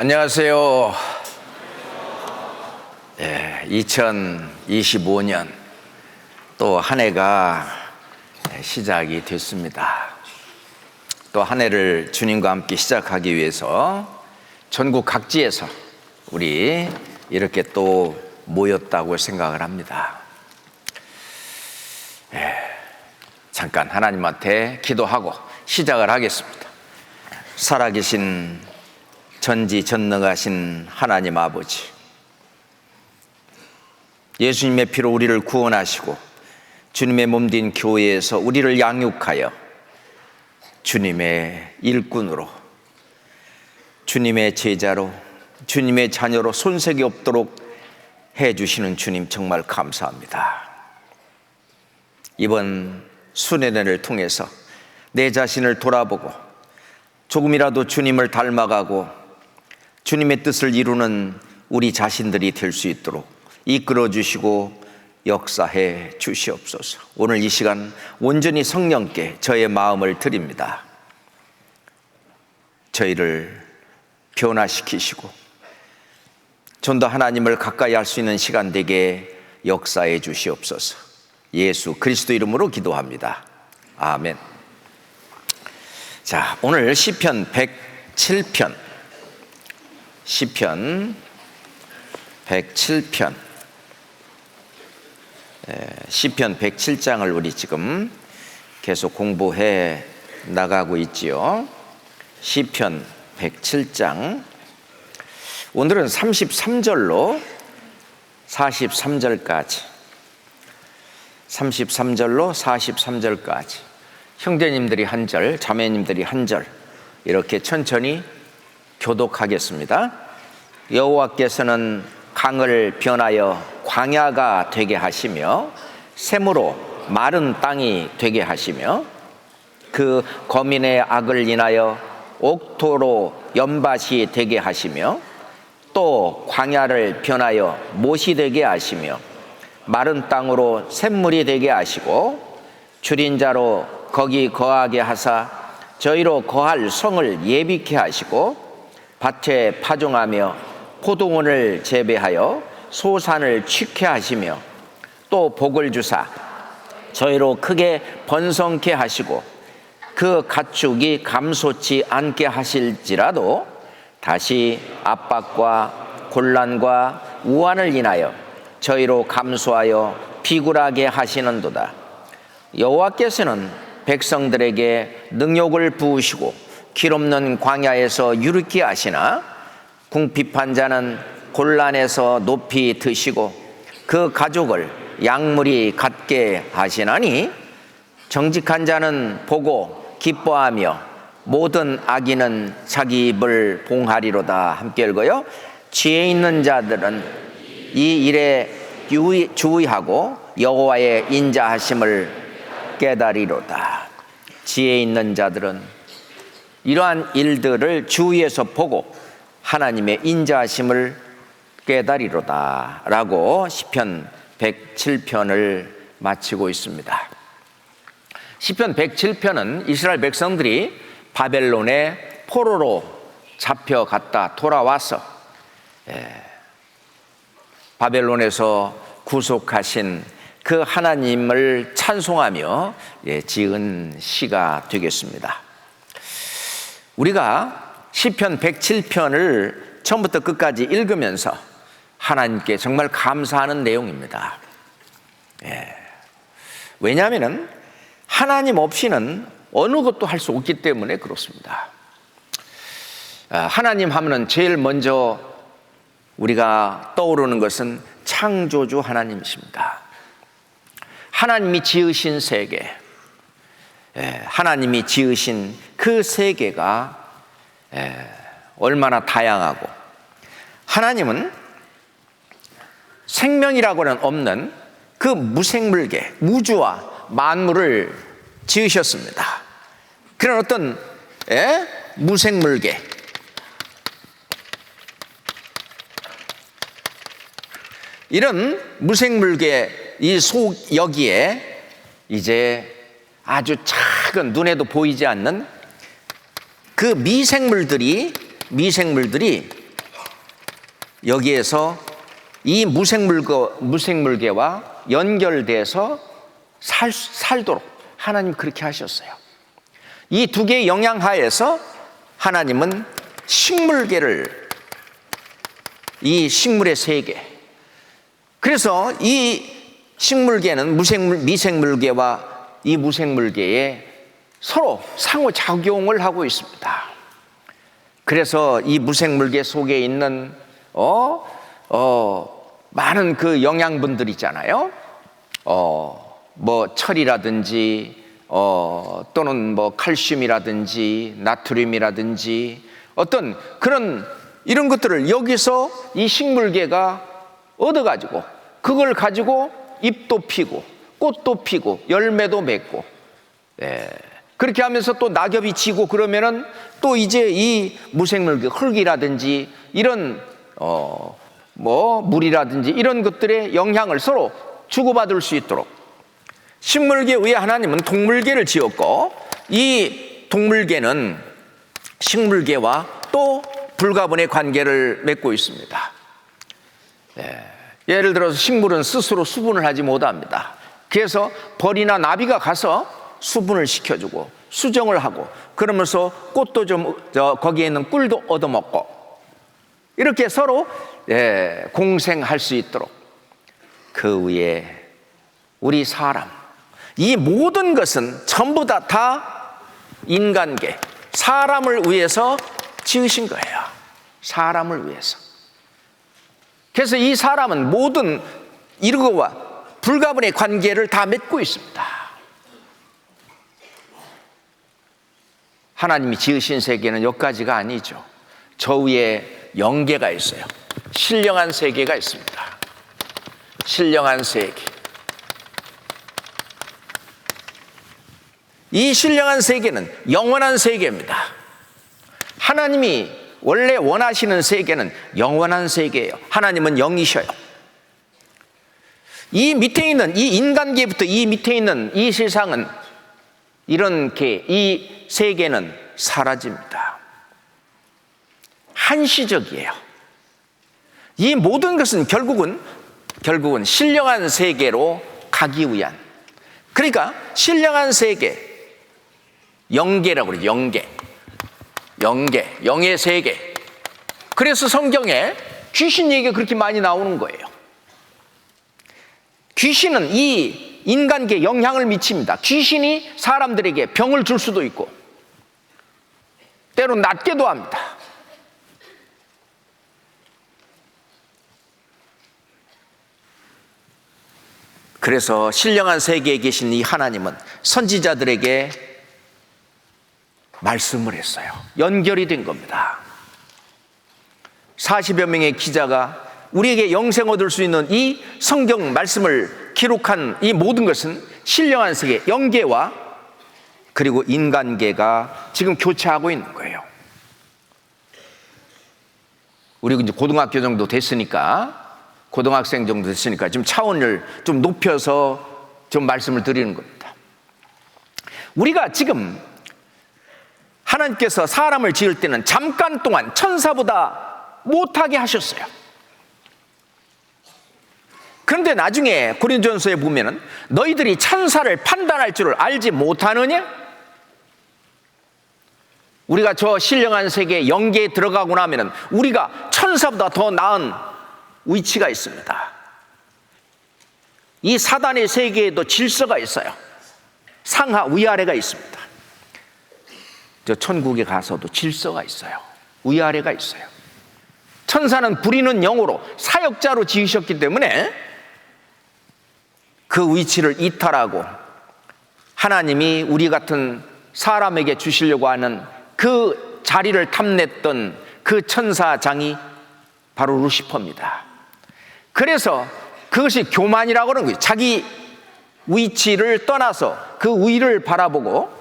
안녕하세요. 2025년 또 한 해가 시작이 됐습니다. 또 한 해를 주님과 함께 시작하기 위해서 전국 각지에서 우리 이렇게 또 모였다고 생각을 합니다. 잠깐 하나님한테 기도하고 시작을 하겠습니다. 살아계신 전지전능하신 하나님 아버지, 예수님의 피로 우리를 구원하시고 주님의 몸된 교회에서 우리를 양육하여 주님의 일꾼으로, 주님의 제자로, 주님의 자녀로 손색이 없도록 해주시는 주님 정말 감사합니다. 이번 수련회를 통해서 내 자신을 돌아보고 조금이라도 주님을 닮아가고 주님의 뜻을 이루는 우리 자신들이 될 수 있도록 이끌어 주시고 역사해 주시옵소서. 오늘 이 시간 온전히 성령께 저의 마음을 드립니다. 저희를 변화시키시고 좀 더 하나님을 가까이 할 수 있는 시간 되게 역사해 주시옵소서. 예수 그리스도 이름으로 기도합니다. 아멘. 자, 오늘 시편 107편, 시편 107편, 시편 107장을 우리 지금 계속 공부해 나가고 있지요. 시편 107장, 오늘은 33절로 43절까지, 33절로 43절까지 형제님들이 한 절, 자매님들이 한 절 이렇게 천천히 교독하겠습니다. 여호와께서는 강을 변하여 광야가 되게 하시며 샘으로 마른 땅이 되게 하시며 그 거민의 악을 인하여 옥토로 연밭이 되게 하시며 또 광야를 변하여 못이 되게 하시며 마른 땅으로 샘물이 되게 하시고 줄인 자로 거기 거하게 하사 저희로 거할 성을 예비케 하시고 밭에 파종하며 포도원을 재배하여 소산을 취케 하시며 또 복을 주사 저희로 크게 번성케 하시고 그 가축이 감솟지 않게 하실지라도 다시 압박과 곤란과 우환을 인하여 저희로 감수하여 비굴하게 하시는도다. 여호와께서는 백성들에게 능욕을 부으시고 길 없는 광야에서 유르게 하시나 궁핍한 자는 곤란에서 높이 드시고 그 가족을 약물이 갖게 하시나니 정직한 자는 보고 기뻐하며 모든 악인은 자기 입을 봉하리로다. 함께 읽어요. 지혜 있는 자들은 이 일에 주의하고 여호와의 인자하심을 깨달이로다. 지혜 있는 자들은 이러한 일들을 주위에서 보고 하나님의 인자하심을 깨달이로다 라고 시편 107편을 마치고 있습니다. 시편 107편은 이스라엘 백성들이 바벨론의 포로로 잡혀갔다 돌아와서 바벨론에서 구속하신 그 하나님을 찬송하며 지은 시가 되겠습니다. 우리가 시편 107편을 처음부터 끝까지 읽으면서 하나님께 정말 감사하는 내용입니다. 왜냐하면 하나님 없이는 어느 것도 할 수 없기 때문에 그렇습니다. 하나님 하면은 제일 먼저 우리가 떠오르는 것은 창조주 하나님이십니다. 하나님이 지으신 세계, 하나님이 지으신 그 세계가 얼마나 다양하고, 하나님은 생명이라고는 없는 그 무생물계, 우주와 만물을 지으셨습니다. 그런 어떤 무생물계, 이런 무생물계 이 속 여기에 이제 아주 작은 눈에도 보이지 않는 그 미생물들이 여기에서 이 무생물계와 연결돼서 살도록 하나님 그렇게 하셨어요. 이 두 개의 영향 하에서 하나님은 식물계를, 이 식물의 세계, 그래서 이 식물계는 미생물계와 이 무생물계에 서로 상호작용을 하고 있습니다. 그래서 이 무생물계 속에 있는 많은 그 영양분들 있잖아요. 뭐 철이라든지 또는 뭐 칼슘이라든지 나트륨이라든지 어떤 그런 이런 것들을 여기서 이 식물계가 얻어가지고 그걸 가지고 잎도 피고 꽃도 피고 열매도 맺고, 그렇게 하면서 또 낙엽이 지고 그러면은 또 이제 이 무생물계 흙이라든지 이런 뭐 물이라든지 이런 것들의 영향을 서로 주고받을 수 있도록 식물계 위에 하나님은 동물계를 지었고, 이 동물계는 식물계와 또 불가분의 관계를 맺고 있습니다. 예를 들어서 식물은 스스로 수분을 하지 못합니다. 그래서 벌이나 나비가 가서 수분을 시켜주고 수정을 하고, 그러면서 꽃도 좀 거기에 있는 꿀도 얻어먹고, 이렇게 서로 공생할 수 있도록 그 위에 우리 사람, 이 모든 것은 전부 다 인간계, 사람을 위해서 지으신 거예요. 사람을 위해서. 그래서 이 사람은 모든 이르고와 불가분의 관계를 다 맺고 있습니다. 하나님이 지으신 세계는 여기까지가 아니죠. 저 위에 영계가 있어요. 신령한 세계가 있습니다. 신령한 세계. 이 신령한 세계는 영원한 세계입니다. 하나님이 원래 원하시는 세계는 영원한 세계예요. 하나님은 영이셔요. 이 밑에 있는 이 인간계부터 이 밑에 있는 이 세상은, 이런 이 세계는 사라집니다. 한시적이에요. 이 모든 것은 결국은 신령한 세계로 가기 위한, 그러니까 신령한 세계, 영계라고 그러죠. 영계, 영의 세계. 그래서 성경에 귀신 얘기가 그렇게 많이 나오는 거예요. 귀신은 이 인간계에 영향을 미칩니다. 귀신이 사람들에게 병을 줄 수도 있고 때로 낫게도 합니다. 그래서 신령한 세계에 계신 이 하나님은 선지자들에게 말씀을 했어요. 연결이 된 겁니다. 40여 명의 기자가 우리에게 영생 얻을 수 있는 이 성경 말씀을 기록한 이 모든 것은 신령한 세계, 영계와 그리고 인간계가 지금 교차하고 있는 거예요. 우리 이제 고등학교 정도 됐으니까, 고등학생 정도 됐으니까 지금 차원을 좀 높여서 좀 말씀을 드리는 겁니다. 우리가 지금 하나님께서 사람을 지을 때는 잠깐 동안 천사보다 못하게 하셨어요. 그런데 나중에 고린도전서에 보면은 너희들이 천사를 판단할 줄을 알지 못하느냐? 우리가 저 신령한 세계 영계에 들어가고 나면은 우리가 천사보다 더 나은 위치가 있습니다. 이 사단의 세계에도 질서가 있어요. 상하 위아래가 있습니다. 저 천국에 가서도 질서가 있어요. 위아래가 있어요. 천사는 부리는 영으로 사역자로 지으셨기 때문에 그 위치를 이탈하고 하나님이 우리 같은 사람에게 주시려고 하는 그 자리를 탐냈던 그 천사장이 바로 루시퍼입니다. 그래서 그것이 교만이라고 하는 거예요. 자기 위치를 떠나서 그 위를 바라보고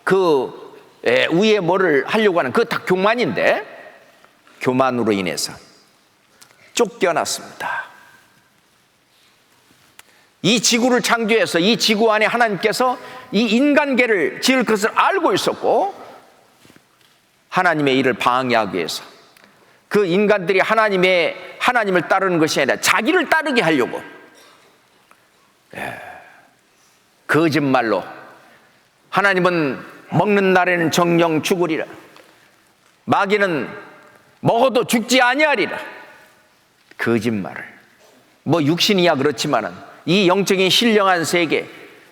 그 위에 뭐를 하려고 하는 그 다 교만인데, 교만으로 인해서 쫓겨났습니다. 이 지구를 창조해서 이 지구 안에 하나님께서 이 인간계를 지을 것을 알고 있었고, 하나님의 일을 방해하기 위해서 그 인간들이 하나님을 따르는 것이 아니라 자기를 따르게 하려고 거짓말로 하나님은 먹는 날에는 정령 죽으리라, 마귀는 먹어도 죽지 아니하리라, 거짓말을, 뭐 육신이야 그렇지만은 이 영적인 신령한 세계,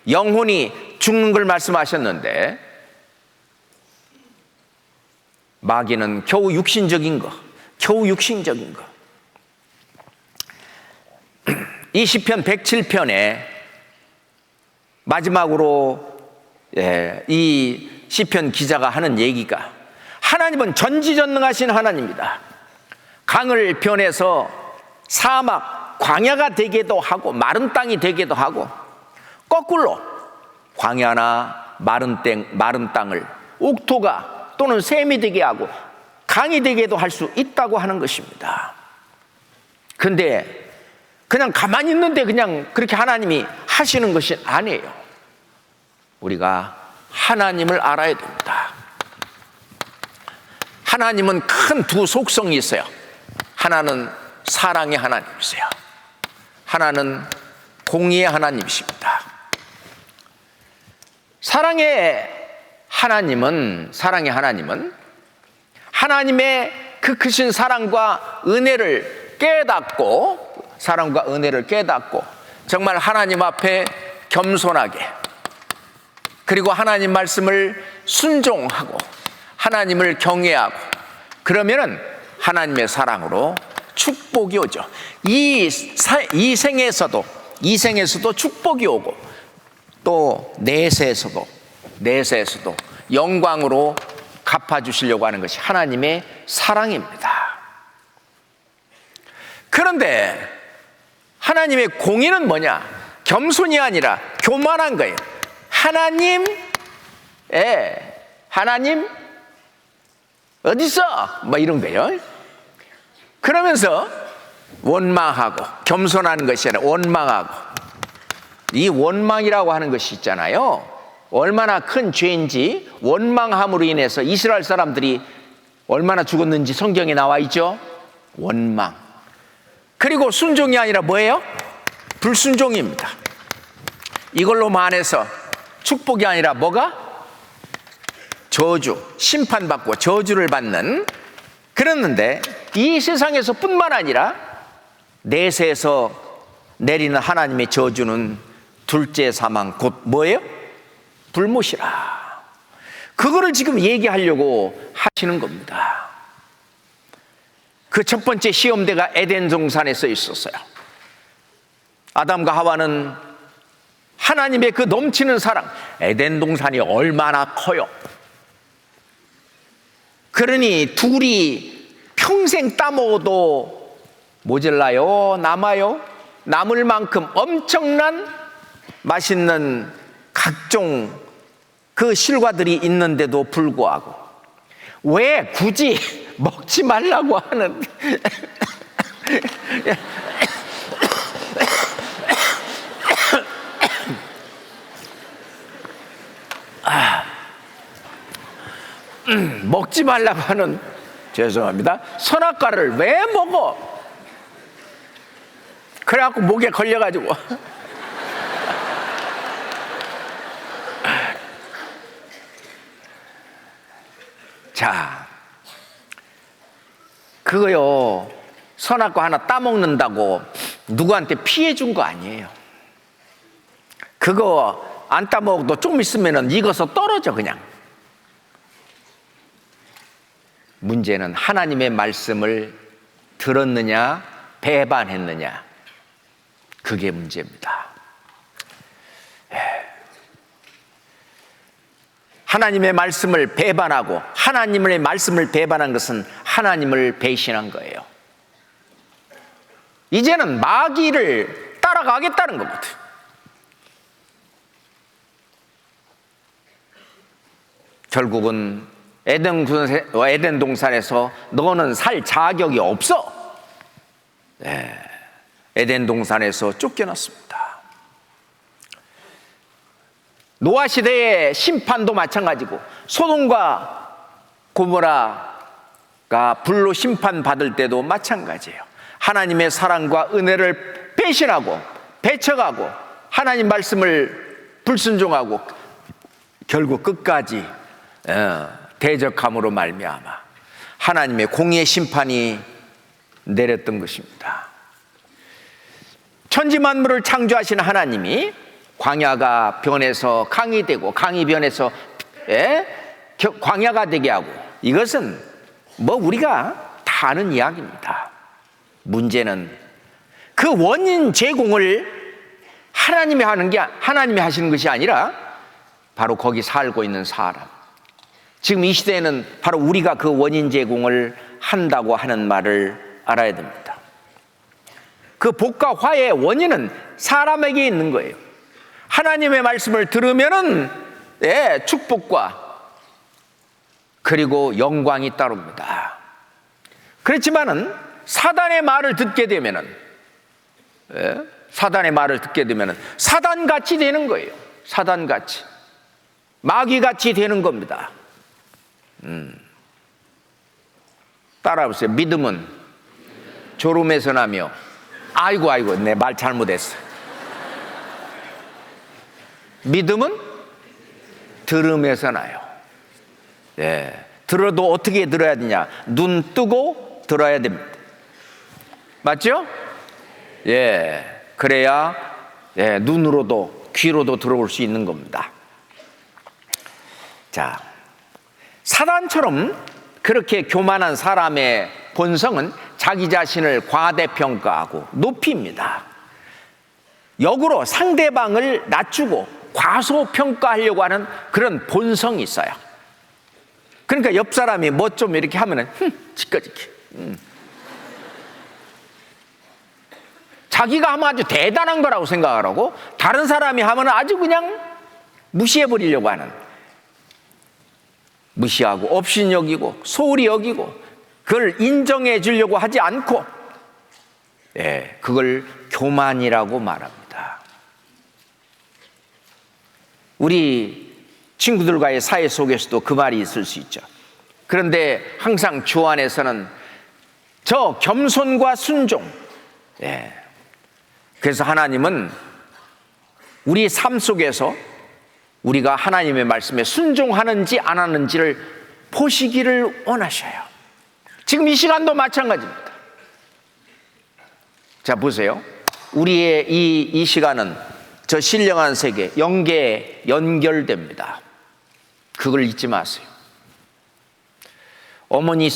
영혼이 죽는 걸 말씀하셨는데 마귀는 겨우 육신적인 거, 이 시편 107편에 마지막으로 이 시편 기자가 하는 얘기가, 하나님은 전지전능하신 하나님이다. 강을 변해서 사막, 광야가 되게도 하고 마른 땅이 되게도 하고, 거꾸로 광야나 마른 땅을 옥토가 또는 샘이 되게 하고 강이 되게도 할 수 있다고 하는 것입니다. 근데 그냥 가만히 있는데 그냥 그렇게 하나님이 하시는 것이 아니에요. 우리가 하나님을 알아야 됩니다. 하나님은 큰 두 속성이 있어요. 하나는 사랑의 하나님이세요. 하나는 공의의 하나님이십니다. 사랑의 하나님은 하나님의 그 크신 사랑과 은혜를 깨닫고 정말 하나님 앞에 겸손하게, 그리고 하나님 말씀을 순종하고 하나님을 경외하고 그러면은 하나님의 사랑으로 축복이 오죠. 이 생에서도 축복이 오고 또 내세에서도 영광으로 갚아주시려고 하는 것이 하나님의 사랑입니다. 그런데 하나님의 공의는 뭐냐? 겸손이 아니라 교만한 거예요. 하나님 어디서? 뭐 이런 거예요. 그러면서 원망하고, 겸손하는 것이 아니라 원망하고, 이 원망이라고 하는 것이 있잖아요. 얼마나 큰 죄인지, 원망함으로 인해서 이스라엘 사람들이 얼마나 죽었는지 성경에 나와 있죠. 원망. 그리고 순종이 아니라 뭐예요? 불순종입니다. 이걸로 말해서 축복이 아니라 뭐가? 저주, 심판받고 저주를 받는. 그랬는데 이 세상에서 뿐만 아니라 내세에서 내리는 하나님의 저주는 둘째 사망, 곧 뭐예요? 불못이라. 그거를 지금 얘기하려고 하시는 겁니다. 그 첫 번째 시험대가 에덴 동산에 써 있었어요. 아담과 하와는 하나님의 그 넘치는 사랑, 에덴 동산이 얼마나 커요. 그러니 둘이 평생 따먹어도 모자라요? 남아요? 남을 만큼 엄청난 맛있는 각종 그 실과들이 있는데도 불구하고 왜 굳이 먹지 말라고 하는 먹지 말라고 하는, 죄송합니다, 선악과를 왜 먹어? 그래갖고 목에 걸려가지고 자, 그거요, 선악과 하나 따먹는다고 누구한테 피해 준 거 아니에요. 그거 안 따먹어도 좀 있으면 익어서 떨어져 그냥. 문제는 하나님의 말씀을 들었느냐 배반했느냐, 그게 문제입니다. 하나님의 말씀을 배반하고, 하나님의 말씀을 배반한 것은 하나님을 배신한 거예요. 이제는 마귀를 따라가겠다는 거거든. 결국은 에덴 동산에서 너는 살 자격이 없어. 에덴 동산에서 쫓겨났습니다. 노아 시대의 심판도 마찬가지고, 소돔과 고모라 불로 심판받을 때도 마찬가지예요. 하나님의 사랑과 은혜를 배신하고 배척하고 하나님 말씀을 불순종하고 결국 끝까지 대적함으로 말미암아 하나님의 공의의 심판이 내렸던 것입니다. 천지 만물을 창조하신 하나님이 광야가 변해서 강이 되고 강이 변해서 광야가 되게 하고, 이것은 우리가 다 아는 이야기입니다. 문제는 그 원인 제공을 하나님이 하시는 것이 아니라 바로 거기 살고 있는 사람, 지금 이 시대에는 바로 우리가 그 원인 제공을 한다고 하는 말을 알아야 됩니다. 그 복과 화의 원인은 사람에게 있는 거예요. 하나님의 말씀을 들으면은 축복과 그리고 영광이 따릅니다. 그렇지만은 사단의 말을 듣게 되면은 사단같이 되는 거예요. 사단같이, 마귀같이 되는 겁니다. 따라해보세요. 믿음은 졸음에서 나며, 아이고 내 말 잘못했어. 믿음은 들음에서 나요. 들어도 어떻게 들어야 되냐? 눈 뜨고 들어야 됩니다. 맞죠? 그래야 눈으로도 귀로도 들어올 수 있는 겁니다. 자, 사단처럼 그렇게 교만한 사람의 본성은 자기 자신을 과대평가하고 높입니다. 역으로 상대방을 낮추고 과소평가하려고 하는 그런 본성이 있어요. 그러니까 옆 사람이 뭐 좀 이렇게 하면은 지꺼지게 자기가 하면 아주 대단한 거라고 생각을 하고, 다른 사람이 하면 아주 그냥 무시해버리려고 하는, 무시하고 업신여기고 소홀히 여기고 그걸 인정해 주려고 하지 않고, 그걸 교만이라고 말합니다. 우리 친구들과의 사이 속에서도 그 말이 있을 수 있죠. 그런데 항상 주 안에서는 저 겸손과 순종, 그래서 하나님은 우리 삶 속에서 우리가 하나님의 말씀에 순종하는지 안 하는지를 보시기를 원하셔요. 지금 이 시간도 마찬가지입니다. 자, 보세요. 우리의 이 시간은 저 신령한 세계, 영계에 연결됩니다. 그걸 잊지 마세요. 어머니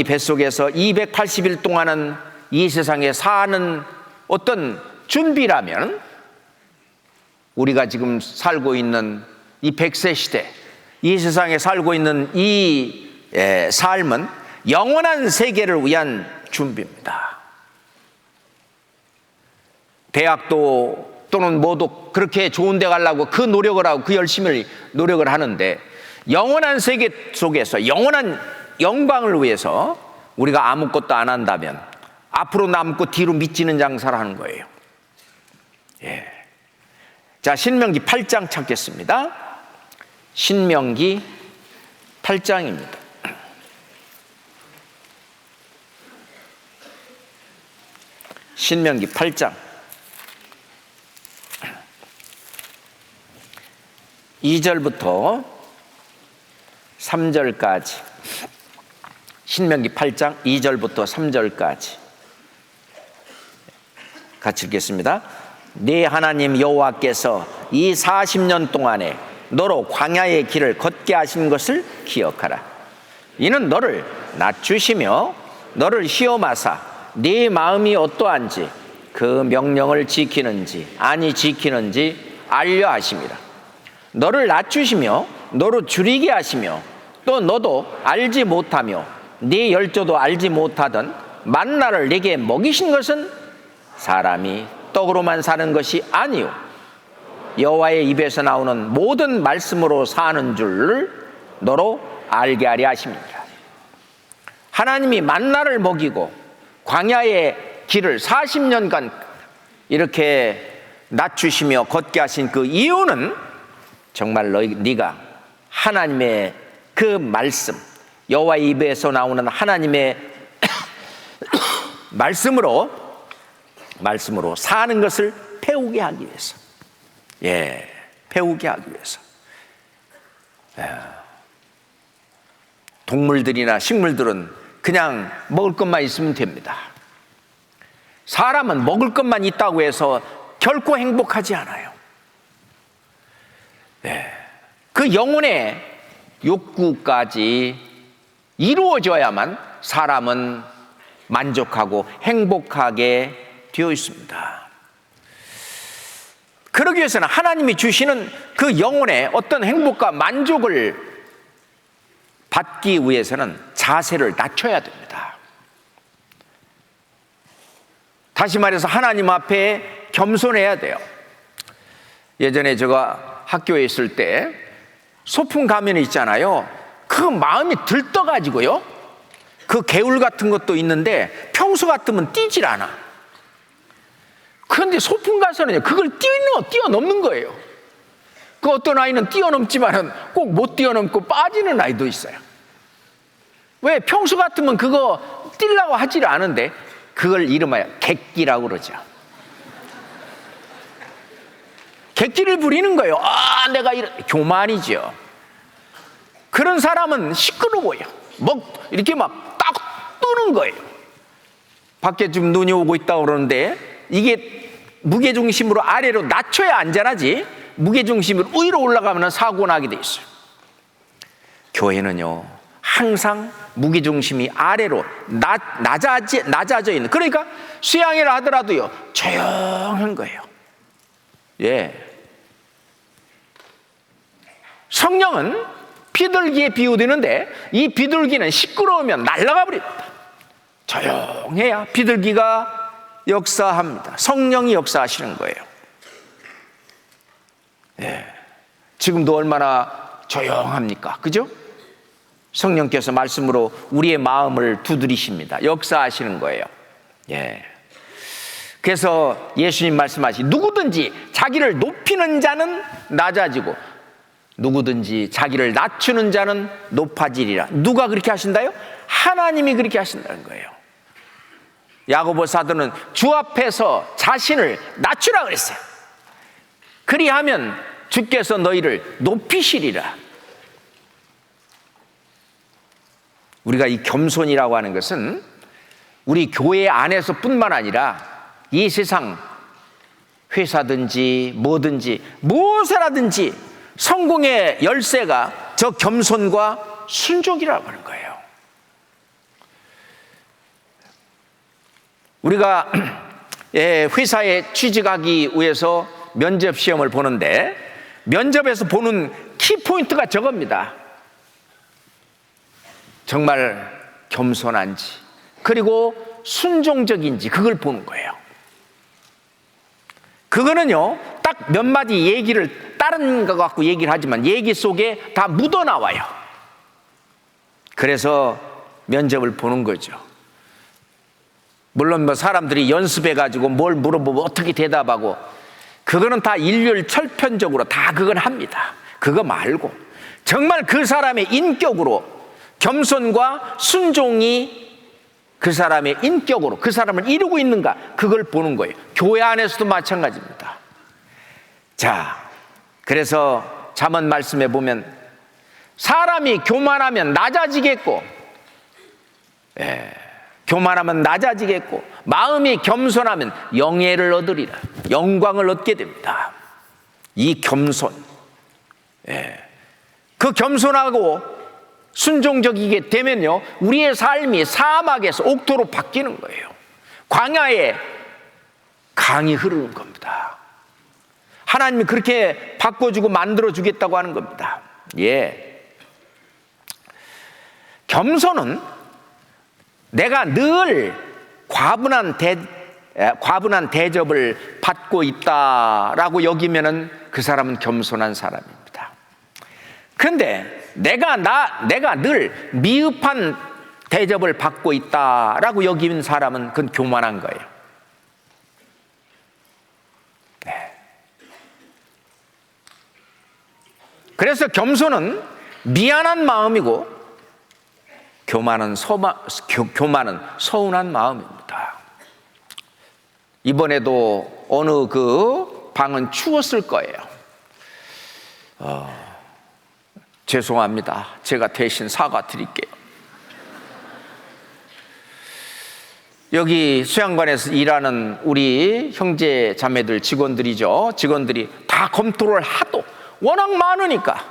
뱃속에서 280일 동안은 이 세상에 사는 어떤 준비라면, 우리가 지금 살고 있는 이 100세 시대, 이 세상에 살고 있는 이 삶은 영원한 세계를 위한 준비입니다. 대학도 또는 뭐도 그렇게 좋은 데 가려고 그 노력을 하고 그 열심히 노력을 하는데, 영원한 세계 속에서 영원한 영광을 위해서 우리가 아무것도 안 한다면 앞으로 남고 뒤로 미치는 장사를 하는 거예요. 자, 신명기 8장 찾겠습니다. 신명기 8장입니다. 신명기 8장 2절부터 3절까지, 신명기 8장 2절부터 3절까지 같이 읽겠습니다. 네 하나님 여호와께서 이 40년 동안에 너로 광야의 길을 걷게 하신 것을 기억하라. 이는 너를 낮추시며 너를 시험하사 네 마음이 어떠한지 그 명령을 지키는지 아니 지키는지 알려 하심이라. 너를 낮추시며 너로 줄이게 하시며 또 너도 알지 못하며 네 열조도 알지 못하던 만나를 네게 먹이신 것은 사람이 떡으로만 사는 것이 아니요 여호와의 입에서 나오는 모든 말씀으로 사는 줄을 너로 알게 하려 하십니다. 하나님이 만나를 먹이고 광야의 길을 40년간 이렇게 낮추시며 걷게 하신 그 이유는 정말 네가 하나님의 그 말씀, 여호와의 입에서 나오는 하나님의 말씀으로 사는 것을 배우게 하기 위해서, 배우게 하기 위해서. 동물들이나 식물들은 그냥 먹을 것만 있으면 됩니다. 사람은 먹을 것만 있다고 해서 결코 행복하지 않아요. 그 영혼의 욕구까지 이루어져야만 사람은 만족하고 행복하게 되어 있습니다. 그러기 위해서는 하나님이 주시는 그 영혼의 어떤 행복과 만족을 받기 위해서는 자세를 낮춰야 됩니다. 다시 말해서 하나님 앞에 겸손해야 돼요. 예전에 제가 학교에 있을 때 소풍 가면 있잖아요. 그 마음이 들떠가지고요, 그 개울 같은 것도 있는데 평소 같으면 뛰질 않아. 그런데 소풍 가서는 그걸 뛰어넘는 거예요. 그 어떤 아이는 뛰어넘지만은 꼭 못 뛰어넘고 빠지는 아이도 있어요. 왜? 평소 같으면 그거 뛰려고 하질 않은데 그걸 이름하여 객기라고 그러죠. 객기를 부리는 거예요. 내가 교만이죠. 그런 사람은 시끄러워요. 이렇게 막 딱 뜨는 거예요. 밖에 좀 눈이 오고 있다고 그러는데 이게 무게중심으로 아래로 낮춰야 안전하지, 무게중심으로 위로 올라가면 사고 나게 돼 있어요. 교회는요, 항상 무게중심이 아래로 낮아져 있는, 그러니까 수양회를 하더라도요 조용한 거예요. 성령은 비둘기에 비유되는데 이 비둘기는 시끄러우면 날아가 버립니다. 조용해야 비둘기가 역사합니다. 성령이 역사하시는 거예요. 지금도 얼마나 조용합니까? 그죠? 성령께서 말씀으로 우리의 마음을 두드리십니다. 역사하시는 거예요. 그래서 예수님 말씀하시, 누구든지 자기를 높이는 자는 낮아지고 누구든지 자기를 낮추는 자는 높아지리라. 누가 그렇게 하신다요? 하나님이 그렇게 하신다는 거예요. 야고보 사도는 주 앞에서 자신을 낮추라 그랬어요. 그리하면 주께서 너희를 높이시리라. 우리가 이 겸손이라고 하는 것은 우리 교회 안에서 뿐만 아니라 이 세상 회사든지 뭐든지 무엇이라든지 성공의 열쇠가 저 겸손과 순종이라고 하는 거예요. 우리가 회사에 취직하기 위해서 면접 시험을 보는데 면접에서 보는 키포인트가 저겁니다. 정말 겸손한지, 그리고 순종적인지, 그걸 보는 거예요. 그거는요, 딱 몇 마디 얘기를 다른 것 갖고 얘기를 하지만 얘기 속에 다 묻어나와요. 그래서 면접을 보는 거죠. 물론 사람들이 연습해가지고 뭘 물어보고 어떻게 대답하고, 그거는 다 일률철편적으로 다 그건 합니다. 그거 말고 정말 그 사람의 인격으로 겸손과 순종이 그 사람의 인격으로 그 사람을 이루고 있는가, 그걸 보는 거예요. 교회 안에서도 마찬가지입니다. 자, 그래서 잠언 말씀에 보면 사람이 교만하면 낮아지겠고, 교만하면 낮아지겠고, 마음이 겸손하면 영예를 얻으리라. 영광을 얻게 됩니다. 이 겸손, 그 겸손하고 순종적이게 되면요, 우리의 삶이 사막에서 옥토로 바뀌는 거예요. 광야에 강이 흐르는 겁니다. 하나님이 그렇게 바꿔주고 만들어주겠다고 하는 겁니다. 겸손은 내가 늘 과분한 대접을 받고 있다라고 여기면은 그 사람은 겸손한 사람입니다. 그런데 내가 늘 미흡한 대접을 받고 있다라고 여기는 사람은 그건 교만한 거예요. 그래서 겸손은 미안한 마음이고 교만은 서운한 마음입니다. 이번에도 어느 그 방은 추웠을 거예요. 죄송합니다. 제가 대신 사과드릴게요. 여기 수양관에서 일하는 우리 형제 자매들 직원들이죠. 직원들이 다 검토를 하도 워낙 많으니까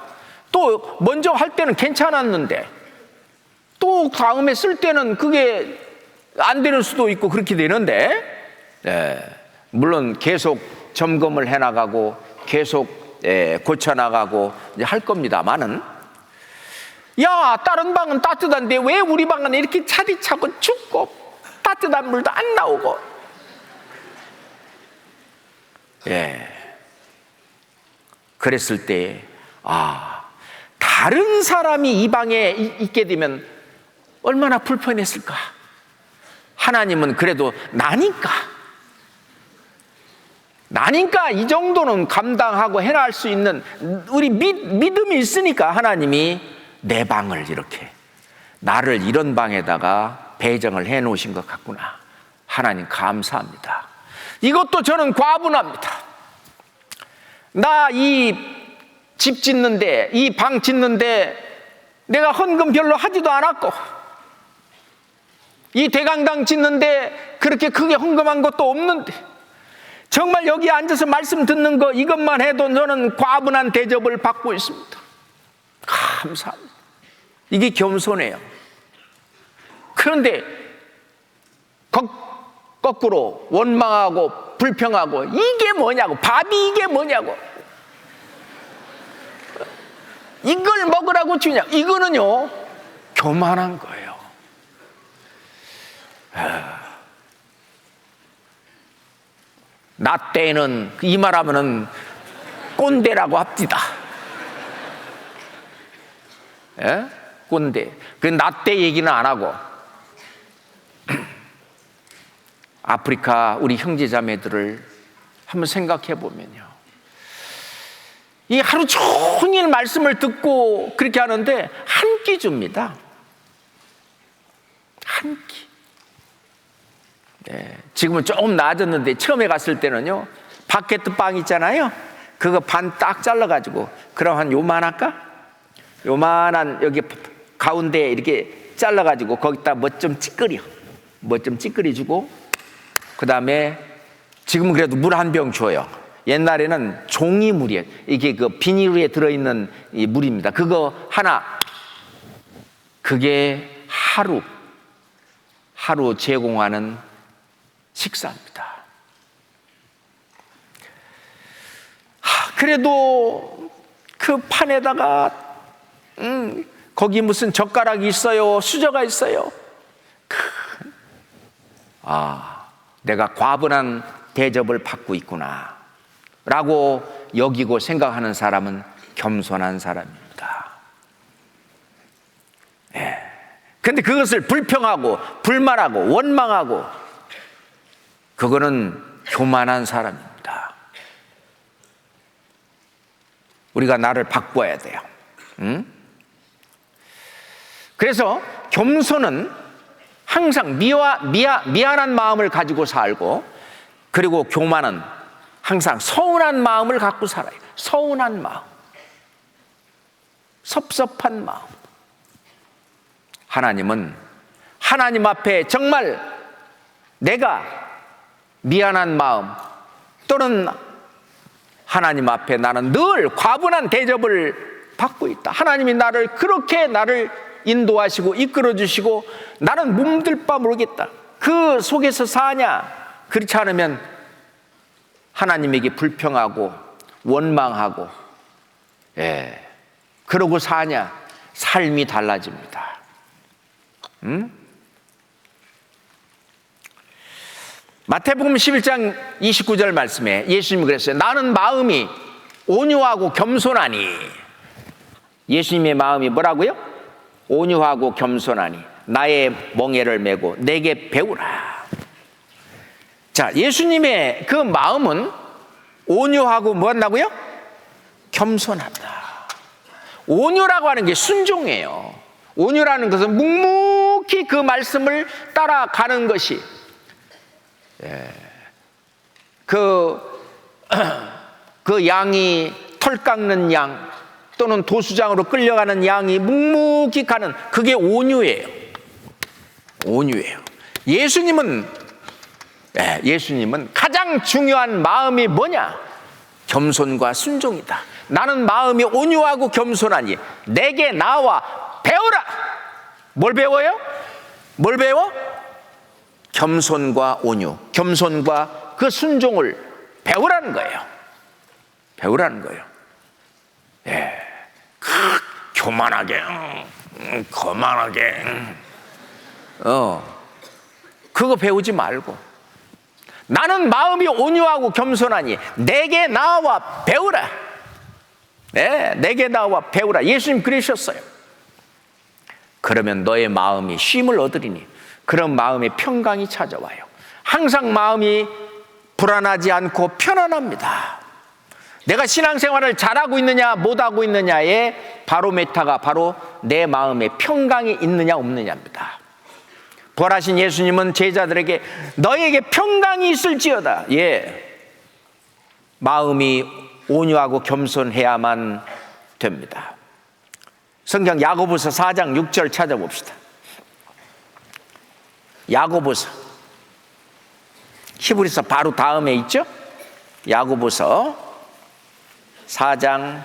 또 먼저 할 때는 괜찮았는데 또 다음에 쓸 때는 그게 안 되는 수도 있고 그렇게 되는데, 물론 계속 점검을 해나가고 계속 고쳐나가고 할 겁니다만은, 야, 다른 방은 따뜻한데 왜 우리 방은 이렇게 차디차고 춥고 따뜻한 물도 안 나오고. 그랬을 때, 다른 사람이 이 방에 있게 되면 얼마나 불편했을까. 하나님은 그래도 나니까 이 정도는 감당하고 해낼 수 있는 우리 믿음이 있으니까 하나님이 내 방을 이렇게, 나를 이런 방에다가 배정을 해 놓으신 것 같구나. 하나님 감사합니다. 이것도 저는 과분합니다. 나 이 집 짓는데, 이 방 짓는데 내가 헌금 별로 하지도 않았고, 이 대강당 짓는데 그렇게 크게 헌금한 것도 없는데, 정말 여기 앉아서 말씀 듣는 거 이것만 해도 저는 과분한 대접을 받고 있습니다. 감사합니다. 이게 겸손해요. 그런데 거꾸로 원망하고 불평하고, 이게 뭐냐고, 밥이 이게 뭐냐고, 이걸 먹으라고 주냐, 이거는요 교만한 거예요. 나 때는 이 말하면은 꼰대라고 합디다. 꼰대. 그 나 때 얘기는 안 하고, 아프리카 우리 형제자매들을 한번 생각해 보면요, 이 하루 종일 말씀을 듣고 그렇게 하는데 한 끼 줍니다. 한 끼. 지금은 조금 나아졌는데 처음에 갔을 때는요, 바게트 빵 있잖아요, 그거 반 딱 잘라가지고, 그럼 한 요만할까? 요만한 여기 가운데 이렇게 잘라가지고 거기다 뭐 좀 찌끄려 주고, 그 다음에 지금은 그래도 물 한 병 줘요. 옛날에는 종이 물이에요. 이게 그 비닐에 들어있는 이 물입니다. 그거 하나, 그게 하루 제공하는 식사입니다. 그래도 그 판에다가 거기 무슨 젓가락이 있어요, 수저가 있어요. 내가 과분한 대접을 받고 있구나 라고 여기고 생각하는 사람은 겸손한 사람입니다. 그런데 그것을 불평하고 불만하고 원망하고, 그거는 교만한 사람입니다. 우리가 나를 바꿔야 돼요. 그래서 겸손은 항상 미안한 마음을 가지고 살고, 그리고 교만은 항상 서운한 마음을 갖고 살아요. 서운한 마음, 섭섭한 마음. 하나님은 하나님 앞에 정말 내가 미안한 마음, 또는 하나님 앞에 나는 늘 과분한 대접을 받고 있다, 하나님이 그렇게 나를 인도하시고 이끌어 주시고 나는 몸둘 바 모르겠다, 그 속에서 사냐? 그렇지 않으면 하나님에게 불평하고 원망하고, 그러고 사냐? 삶이 달라집니다. 마태복음 11장 29절 말씀에 예수님이 그랬어요. 나는 마음이 온유하고 겸손하니. 예수님의 마음이 뭐라고요? 온유하고 겸손하니 나의 멍에를 메고 내게 배우라. 자, 예수님의 그 마음은 온유하고 뭐 한다고요? 겸손하다. 온유라고 하는 게 순종이에요. 온유라는 것은 묵묵 묵묵히 그 말씀을 따라가는 것이 그 양이 털 깎는 양 또는 도수장으로 끌려가는 양이 묵묵히 가는, 그게 온유예요. 온유예요. 예수님은 가장 중요한 마음이 뭐냐? 겸손과 순종이다. 나는 마음이 온유하고 겸손하니 내게 나와 배우라. 뭘 배워요? 뭘 배워? 겸손과 온유, 겸손과 그 순종을 배우라는 거예요. 배우라는 거예요. 교만하게, 거만하게, 그거 배우지 말고, 나는 마음이 온유하고 겸손하니 내게 나와 배우라. 내게 나와 배우라. 예수님 그러셨어요. 그러면 너의 마음이 쉼을 얻으리니, 그런 마음의 평강이 찾아와요. 항상 마음이 불안하지 않고 편안합니다. 내가 신앙생활을 잘하고 있느냐 못하고 있느냐의 바로메타가 바로 내 마음에 평강이 있느냐 없느냐입니다. 부활하신 예수님은 제자들에게 너에게 평강이 있을지어다. 마음이 온유하고 겸손해야만 됩니다. 성경 야고보서 4장 6절 찾아봅시다. 야고보서, 히브리서 바로 다음에 있죠? 야고보서 4장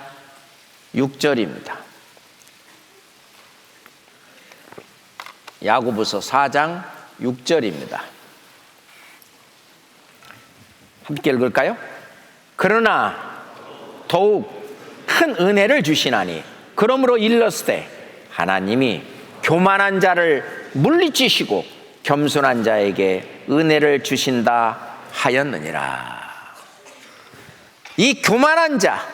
6절입니다. 야고보서 4장 6절입니다. 함께 읽을까요? 그러나 더욱 큰 은혜를 주시나니 그러므로 일렀으되 하나님이 교만한 자를 물리치시고 겸손한 자에게 은혜를 주신다 하였느니라. 이 교만한 자,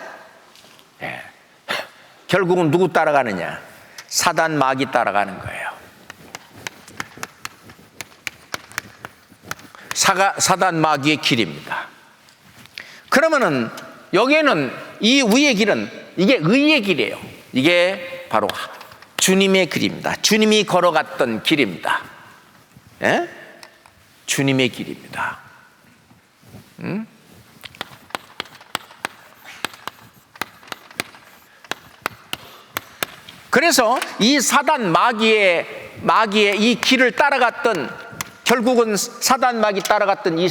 결국은 누구 따라가느냐? 사단 마귀 따라가는 거예요. 사단 마귀의 길입니다. 그러면은 여기에는 이 위의 길은 이게 의의 길이에요. 이게 바로 주님의 길입니다. 주님이 걸어갔던 길입니다. 주님의 길입니다. 그래서 이 사단 마귀의 이 길을 따라갔던, 결국은 사단 마귀 따라갔던 이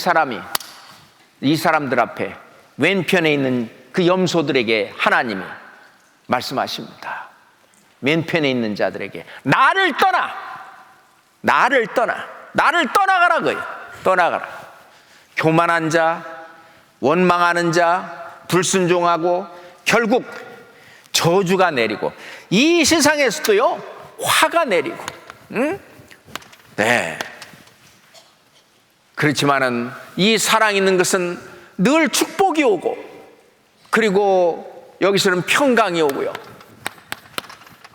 사람들 앞에 왼편에 있는 그 염소들에게 하나님이 말씀하십니다. 왼편에 있는 자들에게 나를 떠나가라고요. 떠나가라. 교만한 자, 원망하는 자, 불순종하고 결국 저주가 내리고, 이 세상에서도요 화가 내리고, 그렇지만은 이 사랑 있는 것은 늘 축복이 오고, 그리고 여기서는 평강이 오고요.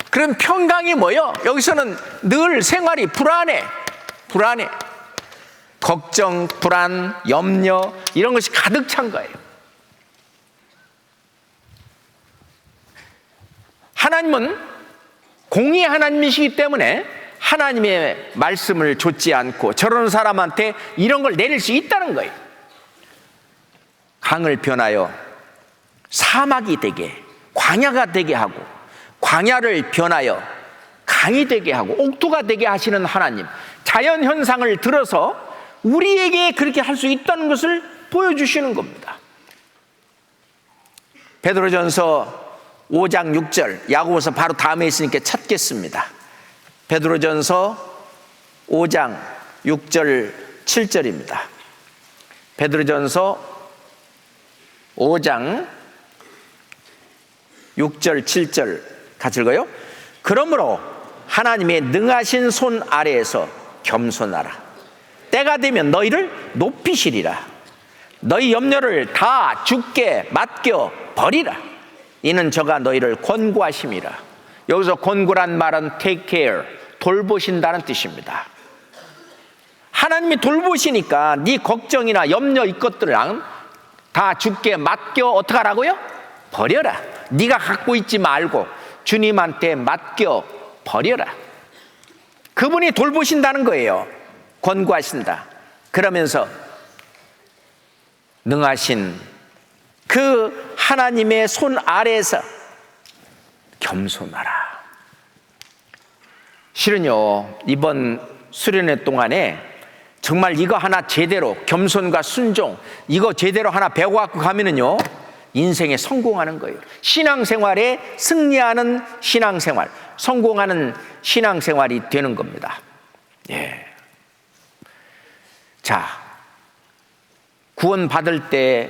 그럼 평강이 뭐요? 여기서는 늘 생활이 불안해. 걱정, 불안, 염려, 이런 것이 가득 찬 거예요. 하나님은 공의 하나님이시기 때문에 하나님의 말씀을 좇지 않고 저런 사람한테 이런 걸 내릴 수 있다는 거예요. 강을 변하여 사막이 되게, 광야가 되게 하고, 광야를 변하여 강이 되게 하고 옥토가 되게 하시는 하나님, 자연 현상을 들어서 우리에게 그렇게 할 수 있다는 것을 보여주시는 겁니다. 베드로전서 5장 6절, 야고보서 바로 다음에 있으니까 찾겠습니다. 베드로전서 5장 6절 7절입니다. 베드로전서 5장 6절 7절 같이 읽어요. 그러므로 하나님의 능하신 손 아래에서 겸손하라. 때가 되면 너희를 높이시리라. 너희 염려를 다 주께 맡겨 버리라. 이는 저가 너희를 권고하심이라. 여기서 권고란 말은 take care, 돌보신다는 뜻입니다. 하나님이 돌보시니까 네 걱정이나 염려 이것들랑 다 주께 맡겨 어떻게 하라고요? 버려라. 네가 갖고 있지 말고 주님한테 맡겨 버려라. 그분이 돌보신다는 거예요. 권고하신다. 그러면서 능하신 그 하나님의 손 아래에서 겸손하라. 실은요, 이번 수련회 동안에 정말 이거 하나 제대로, 겸손과 순종, 이거 제대로 하나 배워갖고 가면은요, 인생에 성공하는 거예요. 신앙생활에 승리하는 신앙생활, 성공하는 신앙생활이 되는 겁니다. 예. 자, 구원 받을 때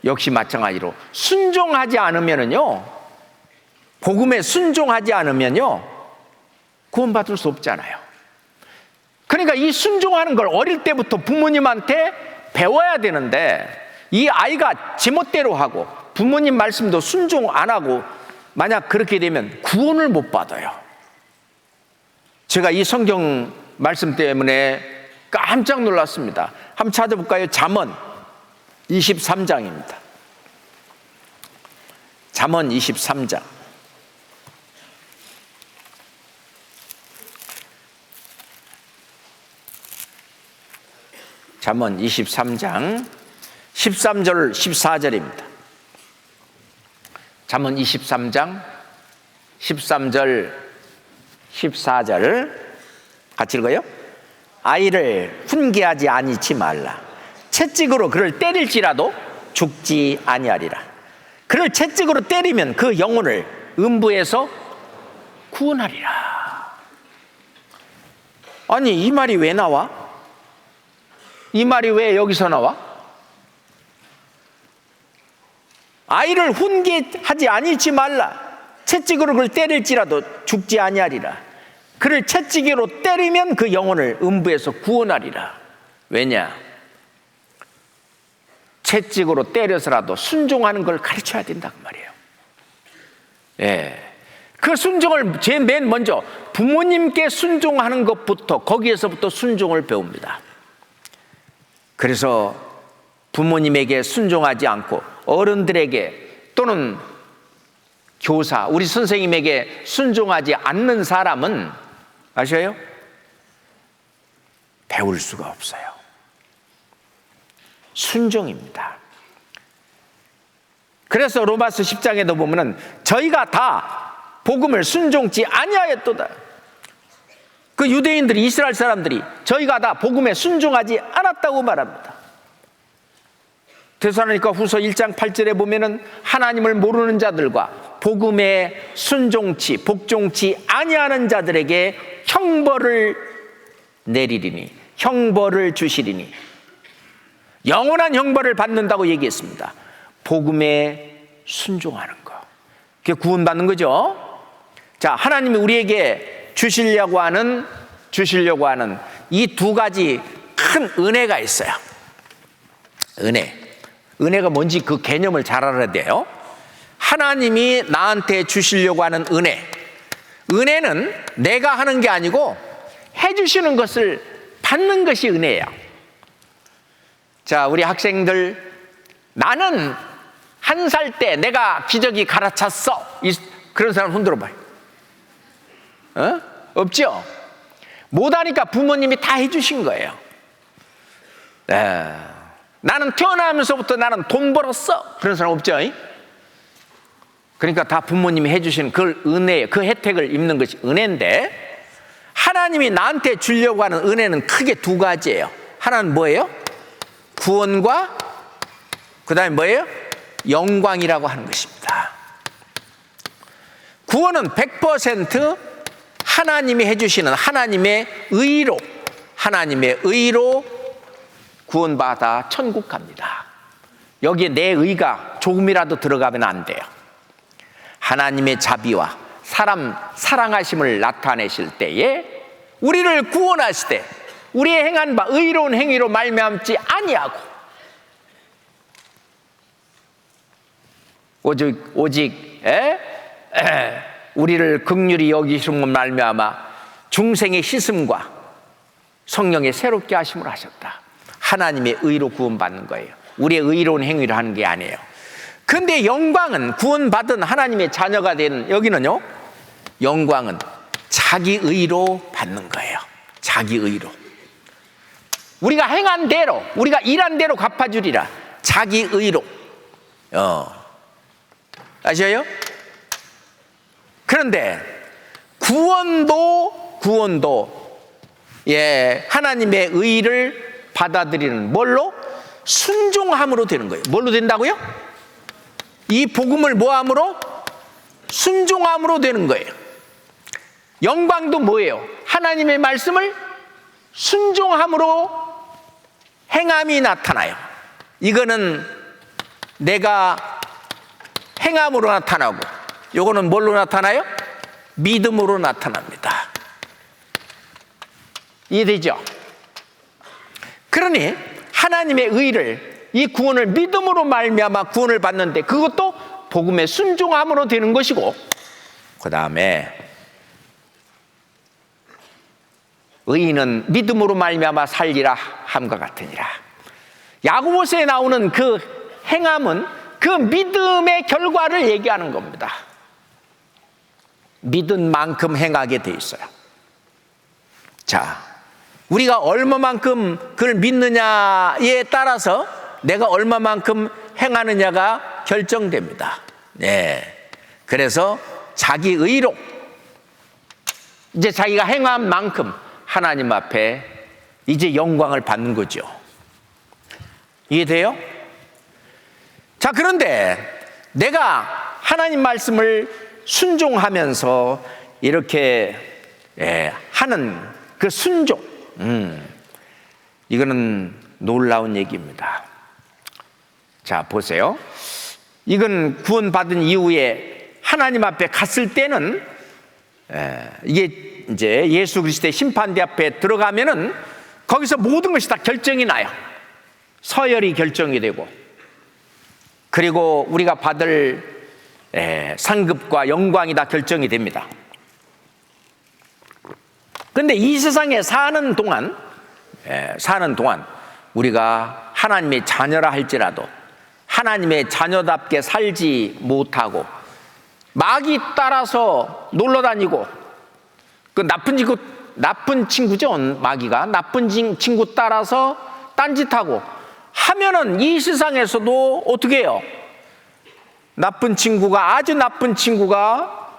역시 마찬가지로 순종하지 않으면은요, 복음에 순종하지 않으면요, 구원받을 수 없잖아요. 그러니까 이 순종하는 걸 어릴 때부터 부모님한테 배워야 되는데, 이 아이가 제멋대로 하고 부모님 말씀도 순종 안 하고 만약 그렇게 되면 구원을 못 받아요. 제가 이 성경 말씀 때문에 깜짝 놀랐습니다. 한번 찾아볼까요? 잠언 23장입니다. 잠언 23장. 잠언 23장 13절 14절입니다. 잠언 23장 13절 14절 같이 읽어요. 아이를 훈계하지 아니치 말라. 채찍으로 그를 때릴지라도 죽지 아니하리라. 그를 채찍으로 때리면 그 영혼을 음부에서 구원하리라. 아니, 이 말이 왜 나와? 이 말이 왜 여기서 나와? 아이를 훈계하지 아니치 말라. 채찍으로 그를 때릴지라도 죽지 아니하리라. 그를 채찍으로 때리면 그 영혼을 음부에서 구원하리라. 왜냐? 채찍으로 때려서라도 순종하는 걸 가르쳐야 된다 그 말이에요. 예. 그 순종을 맨 먼저 부모님께 순종하는 것부터, 거기에서부터 순종을 배웁니다. 그래서 부모님에게 순종하지 않고 어른들에게 또는 교사, 우리 선생님에게 순종하지 않는 사람은 아셔요? 배울 수가 없어요. 순종입니다. 그래서 로마서 10장에도 보면은 저희가 다 복음을 순종치 아니하였도다. 그 유대인들이, 이스라엘 사람들이 저희가 다 복음에 순종하지 않았다고 말합니다. 데살로니가 후서 1장 8절에 보면은 하나님을 모르는 자들과 복음에 순종치, 복종치 아니하는 자들에게 형벌을 내리리니, 형벌을 주시리니, 영원한 형벌을 받는다고 얘기했습니다. 복음에 순종하는 거, 그게 구원받는 거죠. 자, 하나님이 우리에게 주시려고 하는 이 두 가지 큰 은혜가 있어요. 은혜가 뭔지 그 개념을 잘 알아야 돼요. 하나님이 나한테 주시려고 하는 은혜는 내가 하는 게 아니고 해주시는 것을 받는 것이 은혜예요. 자, 우리 학생들, 나는 1살 때 내가 기저귀 갈아찼어, 그런 사람 손 들어봐요. 없죠? 못하니까 부모님이 다 해주신 거예요. 나는 태어나면서부터 나는 돈 벌었어, 그런 사람 없죠? 그러니까 다 부모님이 해주시는 그 은혜, 그 혜택을 입는 것이 은혜인데, 하나님이 나한테 주려고 하는 은혜는 크게 두 가지예요. 하나는 뭐예요? 구원과 그 다음에 뭐예요? 영광이라고 하는 것입니다. 구원은 100% 하나님이 해주시는 하나님의 의로 구원받아 천국 갑니다. 여기에 내 의가 조금이라도 들어가면 안 돼요. 하나님의 자비와 사람 사랑하심을 나타내실 때에 우리를 구원하시되 우리의 행한 바 의로운 행위로 말미암지 아니하고 오직 우리를 긍휼히 여기심으로 말미암아 중생의 씻음과 성령의 새롭게 하심을 하셨다. 하나님의 의로 구원받는 거예요. 우리의 의로운 행위를 하는 게 아니에요. 그런데 영광은 구원받은 하나님의 자녀가 된 여기는요, 영광은 자기 의로 받는 거예요. 자기 의로. 우리가 행한 대로, 우리가 일한 대로 갚아주리라. 자기 의로. 아셔요? 그런데 구원도 하나님의 의를 받아들이는 뭘로? 순종함으로 되는 거예요. 뭘로 된다고요? 이 복음을 뭐함으로? 순종함으로 되는 거예요. 영광도 뭐예요? 하나님의 말씀을 순종함으로 행함이 나타나요. 이거는 내가 행함으로 나타나고, 이거는 뭘로 나타나요? 믿음으로 나타납니다. 이해되죠? 그러니 하나님의 의를, 이 구원을 믿음으로 말미암아 구원을 받는데, 그것도 복음의 순종함으로 되는 것이고, 그 다음에 의인은 믿음으로 말미암아 살리라 함과 같으니라. 야고보서에 나오는 그 행함은 그 믿음의 결과를 얘기하는 겁니다. 믿은 만큼 행하게 돼 있어요. 자, 우리가 얼마만큼 그걸 믿느냐에 따라서 내가 얼마만큼 행하느냐가 결정됩니다. 네. 그래서 자기 의로, 이제 자기가 행한 만큼 하나님 앞에 이제 영광을 받는 거죠. 이해돼요? 자, 그런데 내가 하나님 말씀을 순종하면서 이렇게 하는 그 순종, 이거는 놀라운 얘기입니다. 자, 보세요. 이건 구원받은 이후에 하나님 앞에 갔을 때는 이게 이제 예수 그리스도의 심판대 앞에 들어가면은 거기서 모든 것이 다 결정이 나요. 서열이 결정이 되고, 그리고 우리가 받을 상급과 영광이 다 결정이 됩니다. 그런데 이 세상에 사는 동안 우리가 하나님의 자녀라 할지라도 하나님의 자녀답게 살지 못하고 마귀 따라서 놀러 다니고, 그 나쁜 친구죠. 마귀가 나쁜 친구 따라서 딴짓하고 하면은 이 세상에서도 어떻게 해요? 아주 나쁜 친구가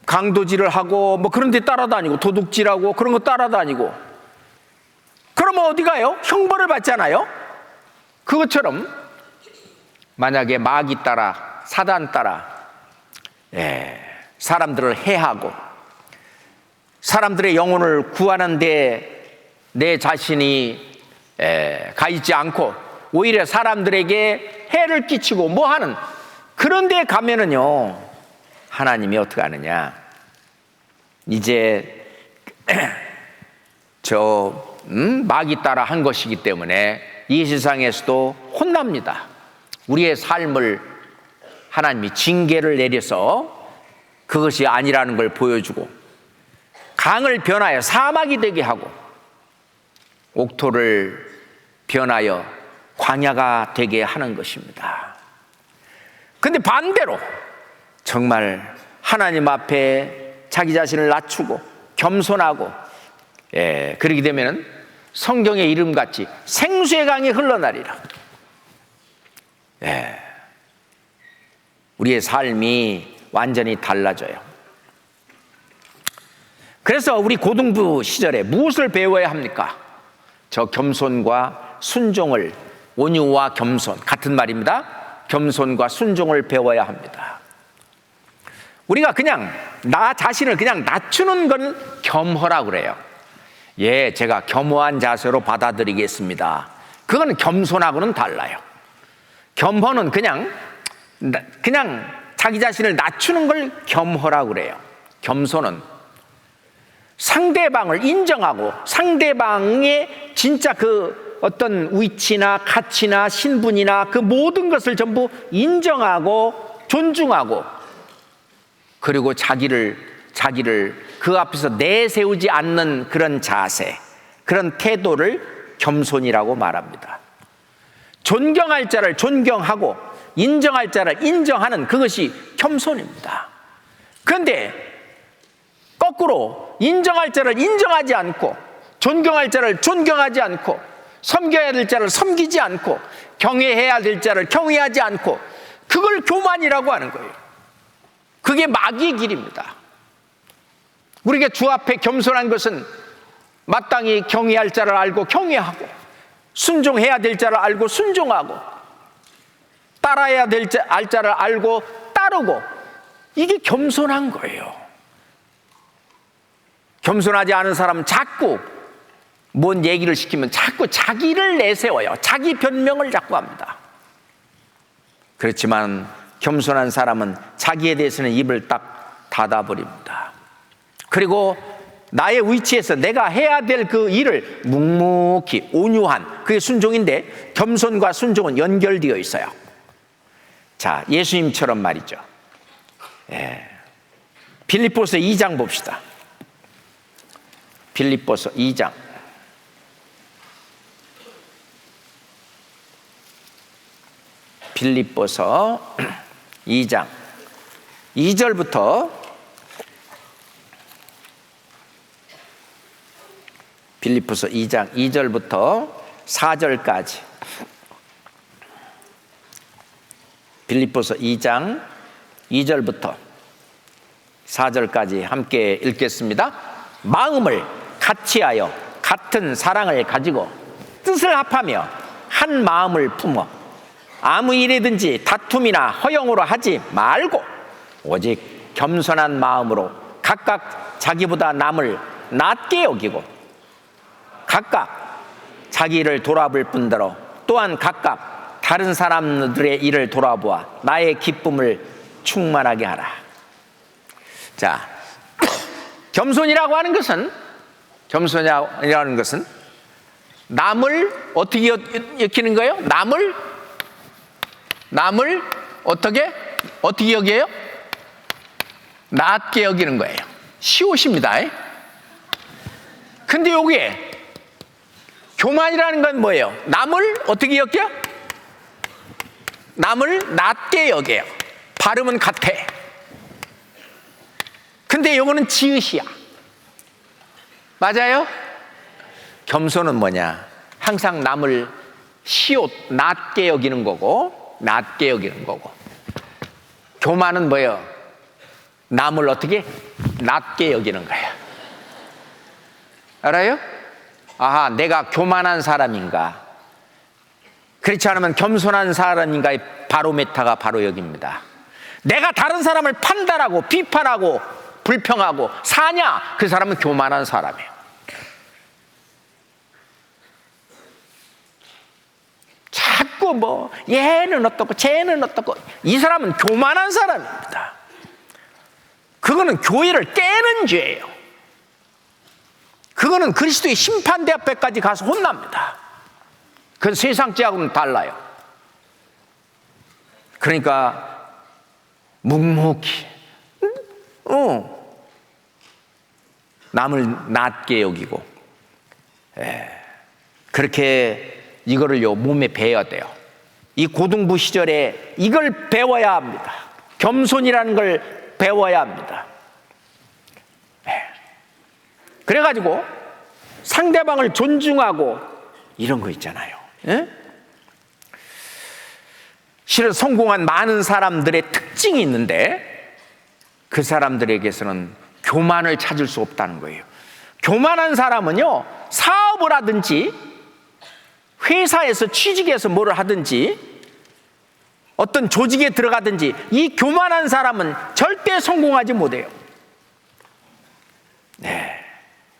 강도질을 하고 그런 데 따라다니고, 도둑질하고 그런 거 따라다니고, 그러면 어디 가요? 형벌을 받잖아요. 그것처럼 만약에 마귀 따라, 사단 따라 사람들을 해하고 사람들의 영혼을 구하는데 내 자신이 가 있지 않고 오히려 사람들에게 해를 끼치고 하는 그런 데 가면은요, 하나님이 어떻게 하느냐, 이제 마귀 따라 한 것이기 때문에 이 세상에서도 혼납니다. 우리의 삶을 하나님이 징계를 내려서 그것이 아니라는 걸 보여주고, 강을 변하여 사막이 되게 하고 옥토를 변하여 광야가 되게 하는 것입니다. 그런데 반대로 정말 하나님 앞에 자기 자신을 낮추고 겸손하고 그러게 되면 성경의 이름같이 생수의 강이 흘러나리라. 우리의 삶이 완전히 달라져요. 그래서 우리 고등부 시절에 무엇을 배워야 합니까? 저 겸손과 순종을, 온유와 겸손 같은 말입니다. 겸손과 순종을 배워야 합니다. 우리가 그냥 나 자신을 그냥 낮추는 건 겸허라고 그래요. 제가 겸허한 자세로 받아들이겠습니다. 그건 겸손하고는 달라요. 겸허는 그냥 자기 자신을 낮추는 걸 겸허라고 그래요. 겸손은 상대방을 인정하고 상대방의 진짜 그 어떤 위치나 가치나 신분이나 그 모든 것을 전부 인정하고 존중하고, 그리고 자기를 그 앞에서 내세우지 않는 그런 자세, 그런 태도를 겸손이라고 말합니다. 존경할 자를 존경하고 인정할 자를 인정하는 그것이 겸손입니다. 그런데 거꾸로 인정할 자를 인정하지 않고, 존경할 자를 존경하지 않고, 섬겨야 될 자를 섬기지 않고, 경외해야 될 자를 경외하지 않고, 그걸 교만이라고 하는 거예요. 그게 마귀의 길입니다. 우리가 주 앞에 겸손한 것은 마땅히 경외할 자를 알고 경외하고, 순종해야 될 자를 알고 순종하고, 따라야 될 자를 알고 따르고, 이게 겸손한 거예요. 겸손하지 않은 사람은 자꾸 뭔 얘기를 시키면 자꾸 자기를 내세워요. 자기 변명을 자꾸 합니다. 그렇지만 겸손한 사람은 자기에 대해서는 입을 딱 닫아버립니다. 그리고 나의 위치에서 내가 해야 될 그 일을 묵묵히 온유한, 그게 순종인데 겸손과 순종은 연결되어 있어요. 자, 예수님처럼 말이죠. 빌립보서 2장 봅시다. 빌립보서 2장. 빌립보서 2장 2절부터 빌립보서 2장 2절부터 4절까지. 빌립보서 2장 2절부터 4절까지 함께 읽겠습니다. 마음을 같이하여 같은 사랑을 가지고 뜻을 합하며 한 마음을 품어 아무 일이든지 다툼이나 허영으로 하지 말고 오직 겸손한 마음으로 각각 자기보다 남을 낮게 여기고 각각 자기 일을 돌아볼 뿐더러 또한 각각 다른 사람들의 일을 돌아보아 나의 기쁨을 충만하게 하라. 자, 겸손이라고 하는 것은 남을 어떻게 여기는 거예요? 남을 어떻게 여겨요? 낮게 여기는 거예요. 시옷입니다. 근데 여기에 교만이라는 건 뭐예요? 남을 어떻게 여겨? 남을 낮게 여겨요. 발음은 같아. 근데 이거는 지읒이야. 맞아요? 겸손은 뭐냐? 항상 남을 시옷, 낮게 여기는 거고, 낮게 여기는 거고. 교만은 뭐예요? 남을 어떻게? 낮게 여기는 거야. 알아요? 아하, 내가 교만한 사람인가? 그렇지 않으면 겸손한 사람인가의 바로메타가 바로 여기입니다. 내가 다른 사람을 판단하고 비판하고 불평하고 사냐? 그 사람은 교만한 사람이에요. 자꾸 뭐 얘는 어떻고 쟤는 어떻고, 이 사람은 교만한 사람입니다. 그거는 교회를 깨는 죄예요. 그거는 그리스도의 심판대 앞에까지 가서 혼납니다. 그건 세상 죄하고는 달라요. 그러니까 묵묵히 남을 낮게 여기고, 그렇게 이거를요 몸에 배워야 돼요. 이 고등부 시절에 이걸 배워야 합니다. 겸손이라는 걸 배워야 합니다. 그래가지고 상대방을 존중하고 이런 거 있잖아요. 실은 성공한 많은 사람들의 특징이 있는데 그 사람들에게서는 교만을 찾을 수 없다는 거예요. 교만한 사람은요, 사업을 하든지 회사에서 취직해서 뭐를 하든지 어떤 조직에 들어가든지 이 교만한 사람은 절대 성공하지 못해요. 네,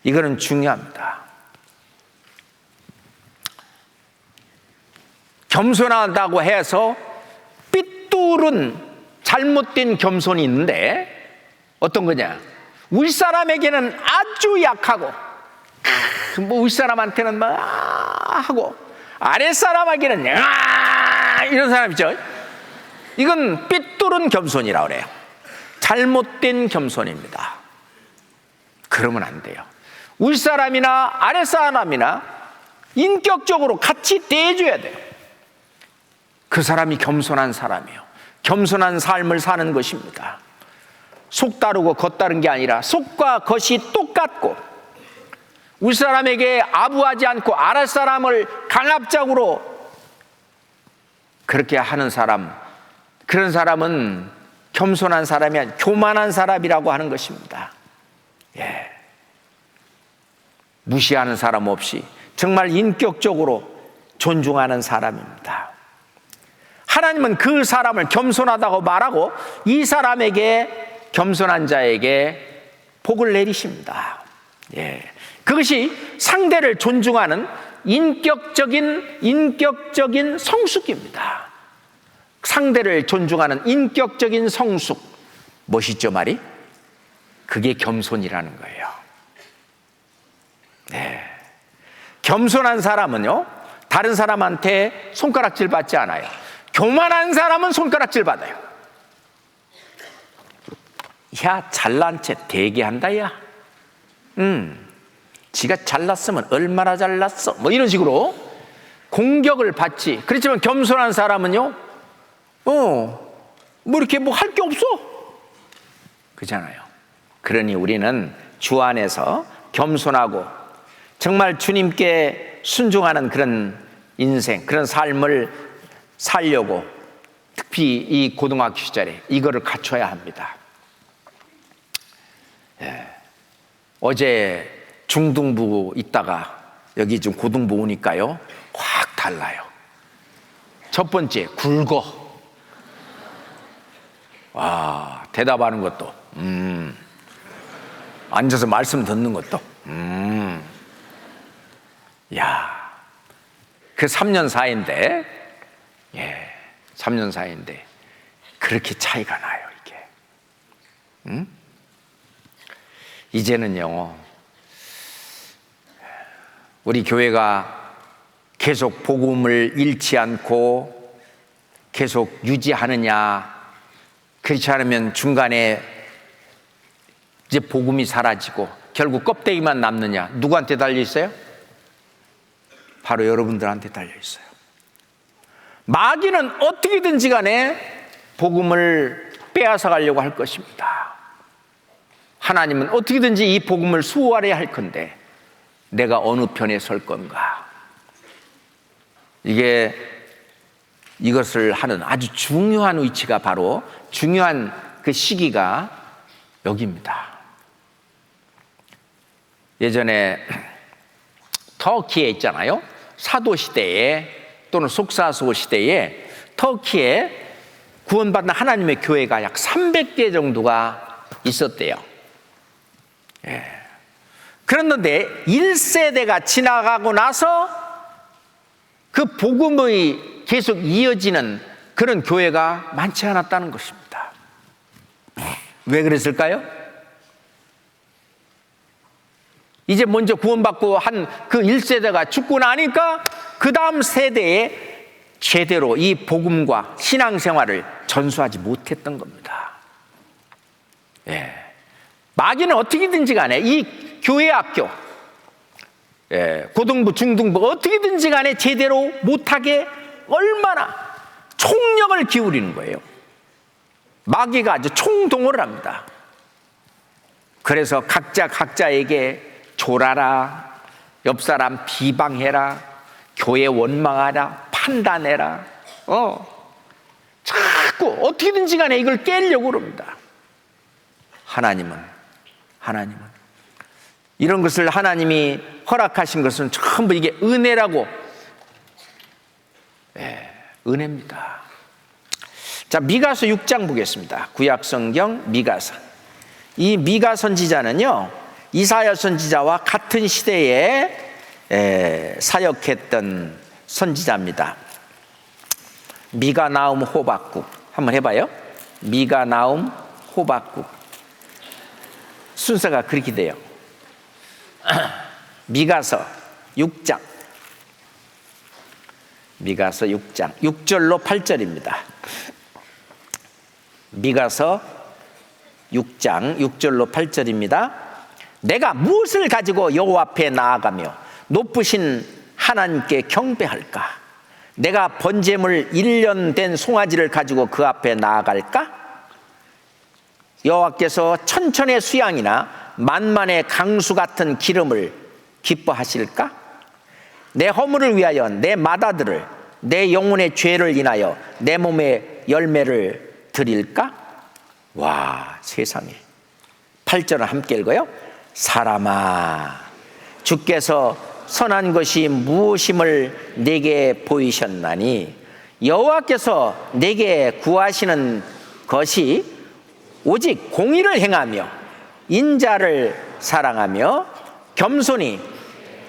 이거는 중요합니다. 겸손하다고 해서 삐뚤은 잘못된 겸손이 있는데 어떤 거냐? 윗사람에게는 아주 약하고 뭐 윗사람한테는 막 하고 아랫사람에게는 이런 사람 있죠. 이건 삐뚤은 겸손이라고 그래요. 잘못된 겸손입니다. 그러면 안 돼요. 윗사람이나 아랫사람이나 인격적으로 같이 대해줘야 돼요. 그 사람이 겸손한 사람이에요. 겸손한 삶을 사는 것입니다. 속 다르고 겉 다른 게 아니라 속과 겉이 똑같고, 윗사람에게 아부하지 않고 아랫사람을 강압적으로 그렇게 하는 사람, 그런 사람은 겸손한 사람이 아니라 교만한 사람이라고 하는 것입니다. 예. 무시하는 사람 없이 정말 인격적으로 존중하는 사람입니다. 하나님은 그 사람을 겸손하다고 말하고 이 사람에게, 겸손한 자에게 복을 내리십니다. 예. 그것이 상대를 존중하는 인격적인 성숙입니다. 상대를 존중하는 인격적인 성숙. 멋있죠, 말이? 그게 겸손이라는 거예요. 네. 겸손한 사람은요, 다른 사람한테 손가락질 받지 않아요. 교만한 사람은 손가락질 받아요. 야, 잘난 체 되게 한다, 야. 지가 잘났으면 얼마나 잘났어, 뭐 이런 식으로 공격을 받지. 그렇지만 겸손한 사람은요, 뭐 이렇게 뭐 할 게 없어, 그잖아요. 그러니 우리는 주 안에서 겸손하고 정말 주님께 순종하는 그런 인생, 그런 삶을 살려고 특히 이 고등학교 시절에 이거를 갖춰야 합니다. 예. 어제 중등부 있다가 여기 좀 고등부 오니까요, 확 달라요. 첫 번째, 굵어. 와, 대답하는 것도, 앉아서 말씀 듣는 것도, 야, 그 3년 사이인데, 예, 3년 사이인데, 그렇게 차이가 나요, 이게. 이제는요, 우리 교회가 계속 복음을 잃지 않고 계속 유지하느냐, 그렇지 않으면 중간에 이제 복음이 사라지고 결국 껍데기만 남느냐, 누구한테 달려 있어요? 바로 여러분들한테 달려 있어요. 마귀는 어떻게든지 간에 복음을 빼앗아 가려고 할 것입니다. 하나님은 어떻게든지 이 복음을 수호하려 할 건데 내가 어느 편에 설 건가? 이것을 하는 아주 중요한 위치가, 바로 중요한 그 시기가 여기입니다. 예전에 터키에 있잖아요. 사도시대에 또는 속사소 시대에 터키에 구원받는 하나님의 교회가 약 300개 정도가 있었대요. 예. 그런데 1세대가 지나가고 나서 그 복음이 계속 이어지는 그런 교회가 많지 않았다는 것입니다. 왜 그랬을까요? 이제 먼저 구원받고 한 그 1세대가 죽고 나니까 그 다음 세대에 제대로 이 복음과 신앙생활을 전수하지 못했던 겁니다. 예. 마귀는 어떻게든지 간에 이 교회 학교, 예, 고등부, 중등부 어떻게든지 간에 제대로 못하게 얼마나 총력을 기울이는 거예요. 마귀가 아주 총동원을 합니다. 그래서 각자에게 졸아라, 옆 사람 비방해라, 교회 원망하라, 판단해라, 자꾸 어떻게든지 간에 이걸 깨려고 그럽니다. 하나님은 이런 것을 하나님이 허락하신 것은 전부 이게 은혜라고, 예, 은혜입니다. 자, 미가서 6장 보겠습니다. 구약성경 미가서. 이 미가 선지자는요, 이사야 선지자와 같은 시대에 사역했던 선지자입니다. 미가, 나움, 호박국 한번 해봐요. 미가, 나움, 호박국. 순서가 그렇게 돼요. 미가서 6장, 미가서 6장 6절로 8절입니다. 미가서 6장 6절로 8절입니다. 내가 무엇을 가지고 여호와 앞에 나아가며 높으신 하나님께 경배할까? 내가 번제물 1년 된 송아지를 가지고 그 앞에 나아갈까? 여호와께서 천천의 수양이나 만만의 강수 같은 기름을 기뻐하실까? 내 허물을 위하여 내 마다들을, 내 영혼의 죄를 인하여 내 몸의 열매를 드릴까? 와, 세상에. 8절을 함께 읽어요. 사람아, 주께서 선한 것이 무엇임을 내게 보이셨나니 여호와께서 내게 구하시는 것이 오직 공의를 행하며 인자를 사랑하며 겸손히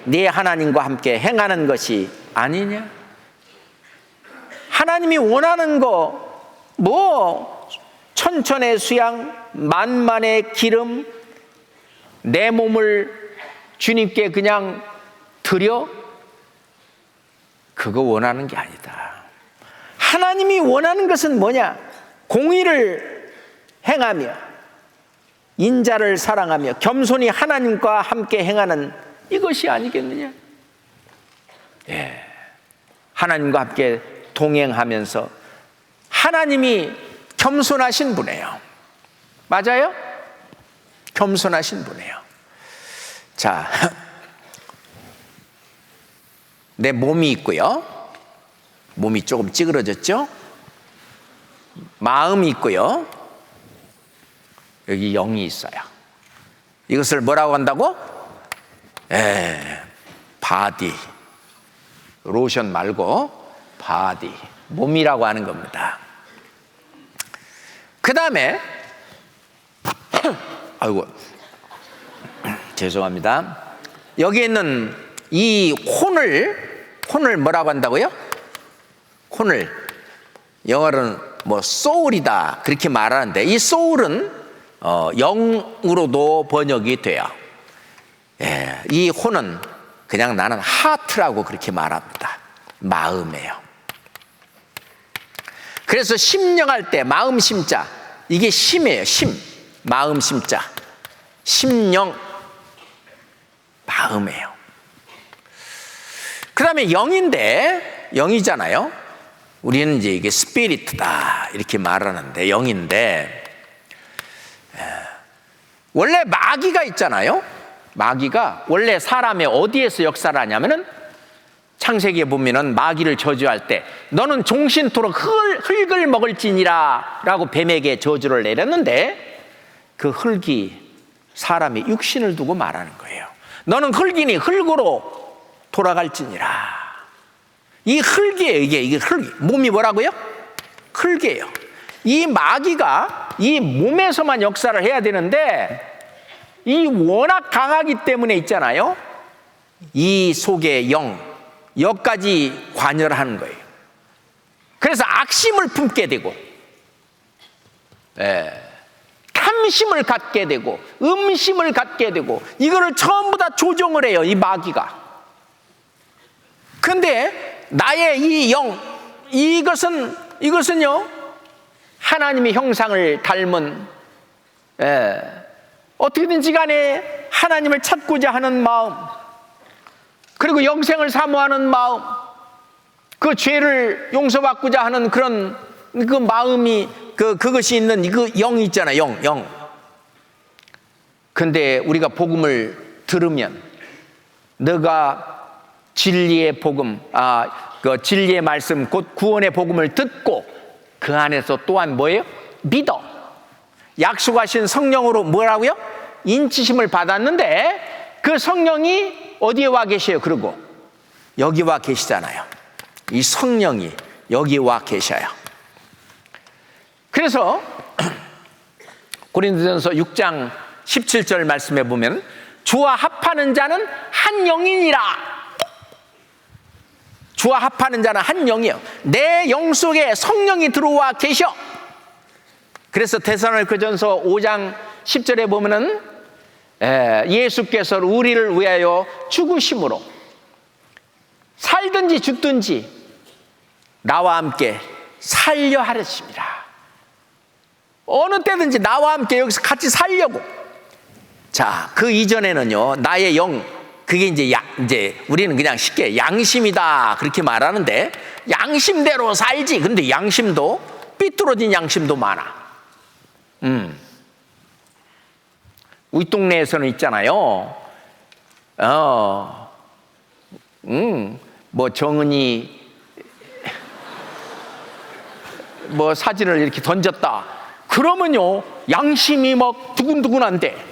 네 하나님과 함께 행하는 것이 아니냐? 하나님이 원하는 거 뭐 천천의 수양, 만만의 기름, 내 몸을 주님께 그냥 드려? 그거 원하는 게 아니다. 하나님이 원하는 것은 뭐냐? 공의를 행하며 인자를 사랑하며 겸손히 하나님과 함께 행하는 이것이 아니겠느냐? 예. 하나님과 함께 동행하면서 하나님이 겸손하신 분이에요. 맞아요? 겸손하신 분이에요. 자, 내 몸이 있고요. 몸이 조금 찌그러졌죠? 마음이 있고요. 여기 영이 있어요. 이것을 뭐라고 한다고? 바디. 로션 말고 바디. 몸이라고 하는 겁니다. 그 다음에 아이고 죄송합니다. 여기 있는 이 혼을 뭐라고 한다고요? 혼을 영어로는 뭐 소울이다 그렇게 말하는데 이 소울은 영으로도 번역이 돼요. 예, 이 혼은 그냥 나는 하트라고 그렇게 말합니다. 마음이에요. 그래서 심령할 때 마음 심자 이게 심이에요. 심 마음 심자 심령 마음이에요. 그 다음에 영인데 영이잖아요. 우리는 이제 이게 스피리트다 이렇게 말하는데 영인데 원래 마귀가 있잖아요. 마귀가 원래 사람의 어디에서 역사를 하냐면은 창세기에 보면은 마귀를 저주할 때 너는 종신토록 흙을 먹을지니라 라고 뱀에게 저주를 내렸는데 그 흙이 사람의 육신을 두고 말하는 거예요. 너는 흙이니 흙으로 돌아갈지니라. 이 흙이에요. 이게 흙이 몸이 뭐라고요? 흙이에요. 이 마귀가 이 몸에서만 역사를 해야 되는데 이 워낙 강하기 때문에 있잖아요. 이 속에 여기까지 관여를 하는 거예요. 그래서 악심을 품게 되고 탐심을 갖게 되고 음심을 갖게 되고 이거를 전부 다 조종을 해요. 이 마귀가. 근데 나의 이 영 이것은요 하나님의 형상을 닮은 어떻게든지 간에 하나님을 찾고자 하는 마음 그리고 영생을 사모하는 마음 그 죄를 용서받고자 하는 그런 그 마음이 그것이 있는 그 영이 있잖아요. 영. 근데 우리가 복음을 들으면 너가 진리의 복음 그 진리의 말씀 곧 구원의 복음을 듣고 그 안에서 또한 뭐예요? 믿어. 약속하신 성령으로 뭐라고요? 인치심을 받았는데 그 성령이 어디에 와 계셔요? 그리고 여기 와 계시잖아요. 이 성령이 여기 와 계셔요. 그래서 고린도전서 6장 17절 말씀에 보면 주와 합하는 자는 한 영이니라. 주와 합하는 자는 한 영이요. 내 영 속에 성령이 들어와 계셔. 그래서 데살로니가전서 5장 10절에 보면은 예수께서 우리를 위하여 죽으심으로 살든지 죽든지 나와 함께 살려 하셨습니다. 어느 때든지 나와 함께 여기서 같이 살려고. 자, 그 이전에는요 나의 영 그게 이제 우리는 그냥 쉽게 양심이다 그렇게 말하는데 양심대로 살지. 근데 양심도 삐뚤어진 양심도 많아. 우리 동네에서는 있잖아요. 뭐 정은이 뭐 사진을 이렇게 던졌다. 그러면요, 양심이 막 두근두근한데,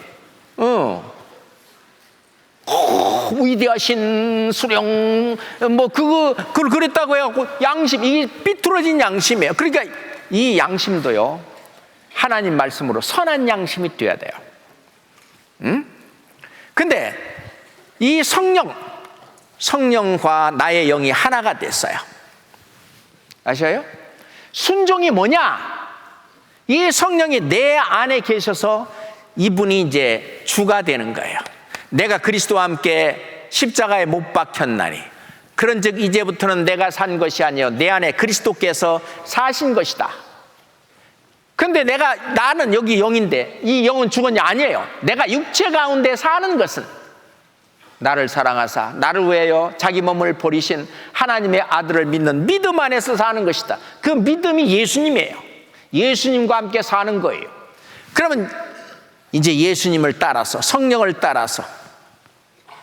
위대하신 수령, 뭐 그걸 그랬다고 해갖고 양심, 이게 삐뚤어진 양심이에요. 그러니까 이 양심도요, 하나님 말씀으로 선한 양심이 돼야 돼요. 근데 이 성령과 나의 영이 하나가 됐어요. 아셔요? 순종이 뭐냐? 이 성령이 내 안에 계셔서 이분이 이제 주가 되는 거예요. 내가 그리스도와 함께 십자가에 못 박혔나니 그런즉 이제부터는 내가 산 것이 아니요 내 안에 그리스도께서 사신 것이다. 근데 나는 여기 영인데 이 영은 죽었냐? 아니에요. 내가 육체 가운데 사는 것은 나를 사랑하사 나를 위하여 자기 몸을 버리신 하나님의 아들을 믿는 믿음 안에서 사는 것이다. 그 믿음이 예수님이에요. 예수님과 함께 사는 거예요. 그러면 이제 예수님을 따라서, 성령을 따라서,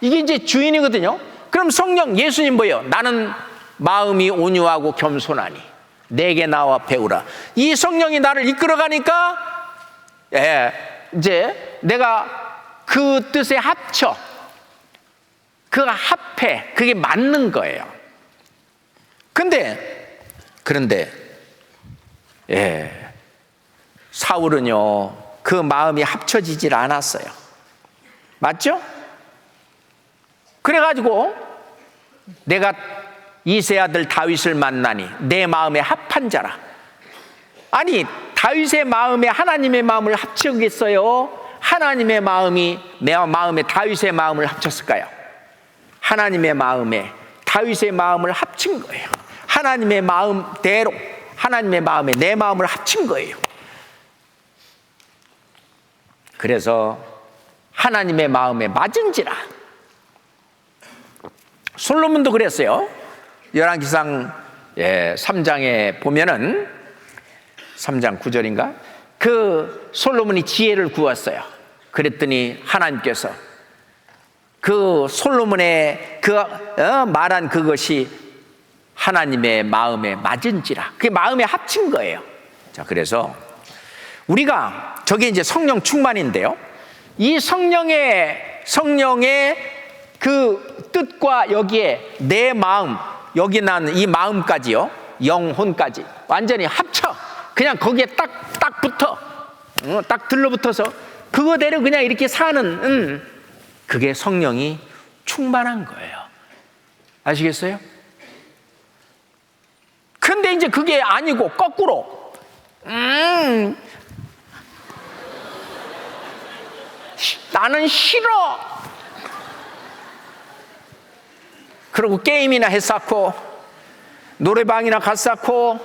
이게 이제 주인이거든요. 그럼 성령, 예수님 뭐예요? 나는 마음이 온유하고 겸손하니 내게 나와 배우라. 이 성령이 나를 이끌어가니까 이제 내가 그 뜻에 합쳐, 그 합해, 그게 맞는 거예요. 그런데 사울은요, 그 마음이 합쳐지질 않았어요. 맞죠? 그래가지고 내가 이새 아들 다윗을 만나니 내 마음에 합한 자라. 아니, 다윗의 마음에 하나님의 마음을 합치겠어요? 하나님의 마음이 내 마음에 다윗의 마음을 합쳤을까요? 하나님의 마음에 다윗의 마음을 합친 거예요. 하나님의 마음대로, 하나님의 마음에 내 마음을 합친 거예요. 그래서 하나님의 마음에 맞은지라. 솔로몬도 그랬어요. 열왕기상 3장에 보면은 3장 9절인가? 그 솔로몬이 지혜를 구했어요. 그랬더니 하나님께서 그 솔로몬의 말한 그것이 하나님의 마음에 맞은지라. 그게 마음에 합친 거예요. 자, 그래서 우리가 저게 이제 성령 충만인데요. 이 성령의 그 뜻과 여기에 내 마음, 여기 난 이 마음까지요, 영혼까지 완전히 합쳐. 그냥 거기에 딱 붙어, 딱 들러붙어서 그거대로 그냥 이렇게 사는, 그게 성령이 충만한 거예요. 아시겠어요? 근데 이제 그게 아니고 거꾸로, 나는 싫어. 그리고 게임이나 했었고 노래방이나 갔었고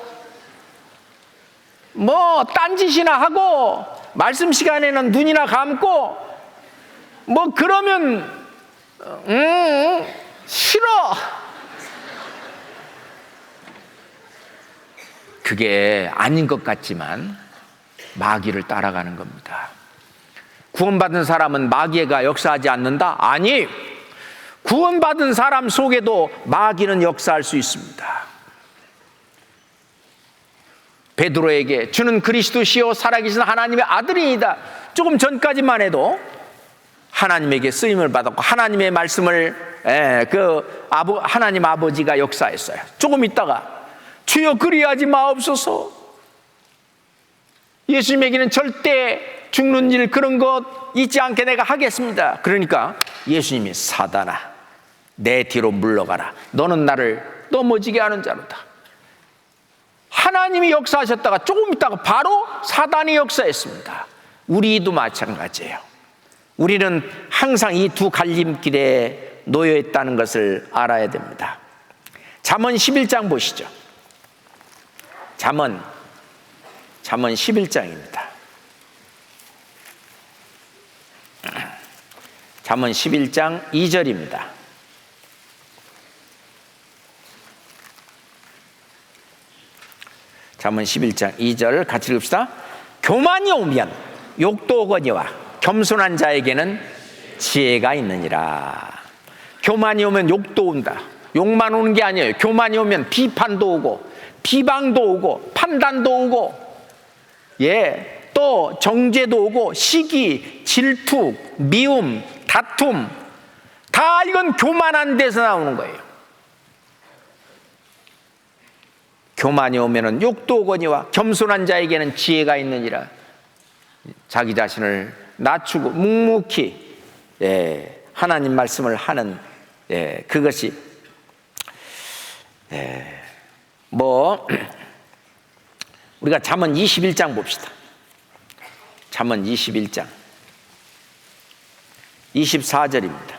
뭐 딴짓이나 하고 말씀 시간에는 눈이나 감고 뭐 그러면 싫어. 그게 아닌 것 같지만 마귀를 따라가는 겁니다. 구원받은 사람은 마귀가 역사하지 않는다? 아니, 구원받은 사람 속에도 마귀는 역사할 수 있습니다. 베드로에게 주는 그리스도시요 살아계신 하나님의 아들이니다. 조금 전까지만 해도 하나님에게 쓰임을 받았고 하나님의 말씀을 하나님 아버지가 역사했어요. 조금 있다가 주여 그리하지 마옵소서. 예수님에게는 절대 죽는 일 그런 것 잊지 않게 내가 하겠습니다. 그러니까 예수님이 사단아 내 뒤로 물러가라. 너는 나를 넘어지게 하는 자로다. 하나님이 역사하셨다가 조금 있다가 바로 사단이 역사했습니다. 우리도 마찬가지예요. 우리는 항상 이 두 갈림길에 놓여 있다는 것을 알아야 됩니다. 잠언 11장 보시죠. 잠언 11장입니다. 잠언 11장 2절입니다. 잠언 11장 2절 같이 읽읍시다. 교만이 오면 욕도 오거니와 겸손한 자에게는 지혜가 있느니라. 교만이 오면 욕도 온다. 욕만 오는 게 아니에요. 교만이 오면 비판도 오고 비방도 오고 판단도 오고, 또 정죄도 오고 시기, 질투, 미움, 다툼, 다 이건 교만한 데서 나오는 거예요. 교만이 오면은 욕도 오거니와 겸손한 자에게는 지혜가 있느니라. 자기 자신을 낮추고 묵묵히 하나님 말씀을 하는 그것이 우리가 잠언 21장 봅시다. 잠언 21장 24절입니다.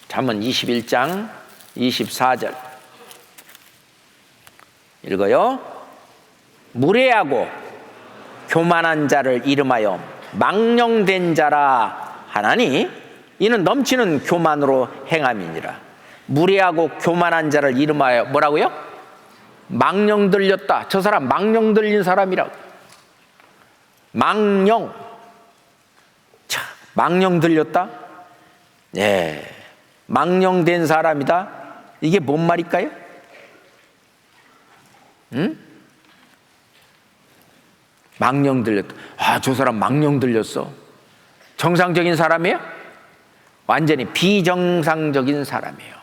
잠언 21장 24절 읽어요. 무례하고 교만한 자를 이름하여 망령된 자라 하나니 이는 넘치는 교만으로 행함이니라. 무례하고 교만한 자를 이름하여 뭐라고요? 망령 들렸다. 저 사람 망령 들린 사람이라고. 망령. 자, 망령 들렸다? 망령된 사람이다. 이게 뭔 말일까요? 망령 들렸다. 저 사람 망령 들렸어. 정상적인 사람이에요? 완전히 비정상적인 사람이에요.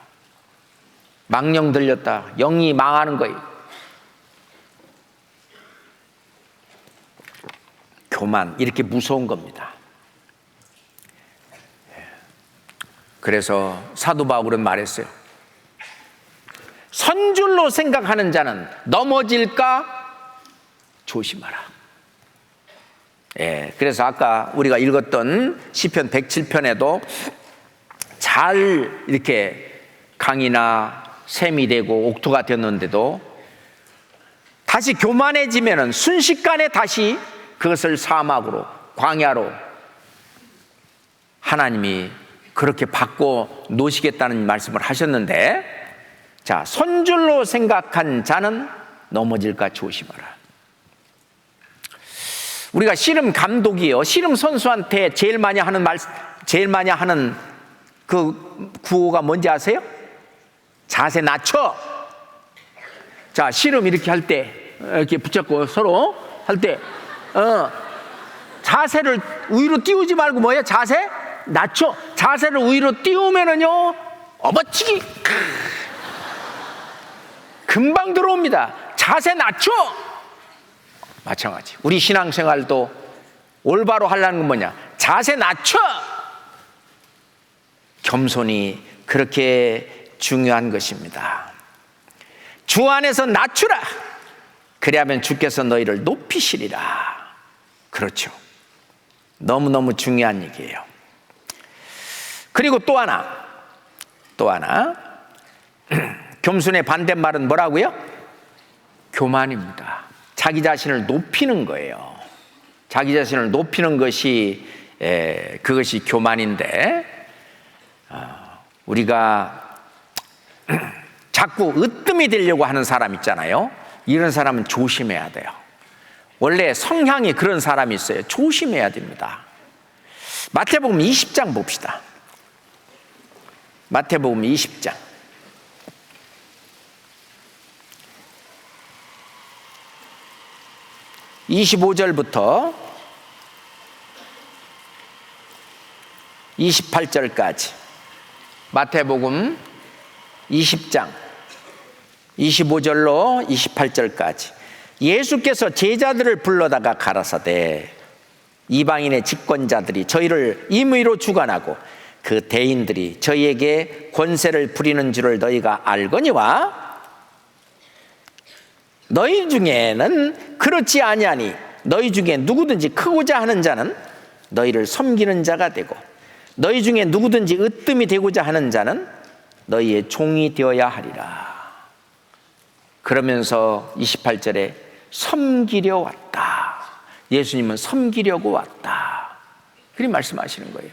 망령 들렸다. 영이 망하는 거예요. 교만, 이렇게 무서운 겁니다. 그래서 사도 바울은 말했어요. 선줄로 생각하는 자는 넘어질까 조심하라. 그래서 아까 우리가 읽었던 시편 107편에도 잘 이렇게 강이나 샘이 되고 옥토가 되었는데도 다시 교만해지면은 순식간에 다시 그것을 사막으로, 광야로 하나님이 그렇게 바꿔 놓으시겠다는 말씀을 하셨는데, 자, 선줄로 생각한 자는 넘어질까 조심하라. 우리가 씨름 감독이요, 씨름 선수한테 제일 많이 하는 그 구호가 뭔지 아세요? 자세 낮춰. 자, 씨름 이렇게 할 때, 이렇게 붙잡고 서로 할 때, 자세를 위로 띄우지 말고 뭐예요? 자세 낮춰. 자세를 위로 띄우면은요, 업어치기 금방 들어옵니다. 자세 낮춰. 마찬가지. 우리 신앙생활도 올바로 하려는 건 뭐냐? 자세 낮춰. 겸손이 그렇게 중요한 것입니다. 주 안에서 낮추라. 그리하면 주께서 너희를 높이시리라. 그렇죠. 너무너무 중요한 얘기예요. 그리고 또 하나 겸손의 반대말은 뭐라고요? 교만입니다. 자기 자신을 높이는 거예요. 자기 자신을 높이는 것이 그것이 교만인데, 우리가 자꾸 으뜸이 되려고 하는 사람 있잖아요. 이런 사람은 조심해야 돼요. 원래 성향이 그런 사람이 있어요. 조심해야 됩니다. 마태복음 20장 봅시다. 마태복음 20장 25절부터 28절까지 마태복음 20장 25절로 28절까지 예수께서 제자들을 불러다가 가라사대 이방인의 집권자들이 저희를 임의로 주관하고 그 대인들이 저희에게 권세를 부리는 줄을 너희가 알거니와 너희 중에는 그렇지 아니하니 너희 중에 누구든지 크고자 하는 자는 너희를 섬기는 자가 되고 너희 중에 누구든지 으뜸이 되고자 하는 자는 너희의 종이 되어야 하리라. 그러면서 28절에 섬기려 왔다. 예수님은 섬기려고 왔다. 그렇게 말씀하시는 거예요.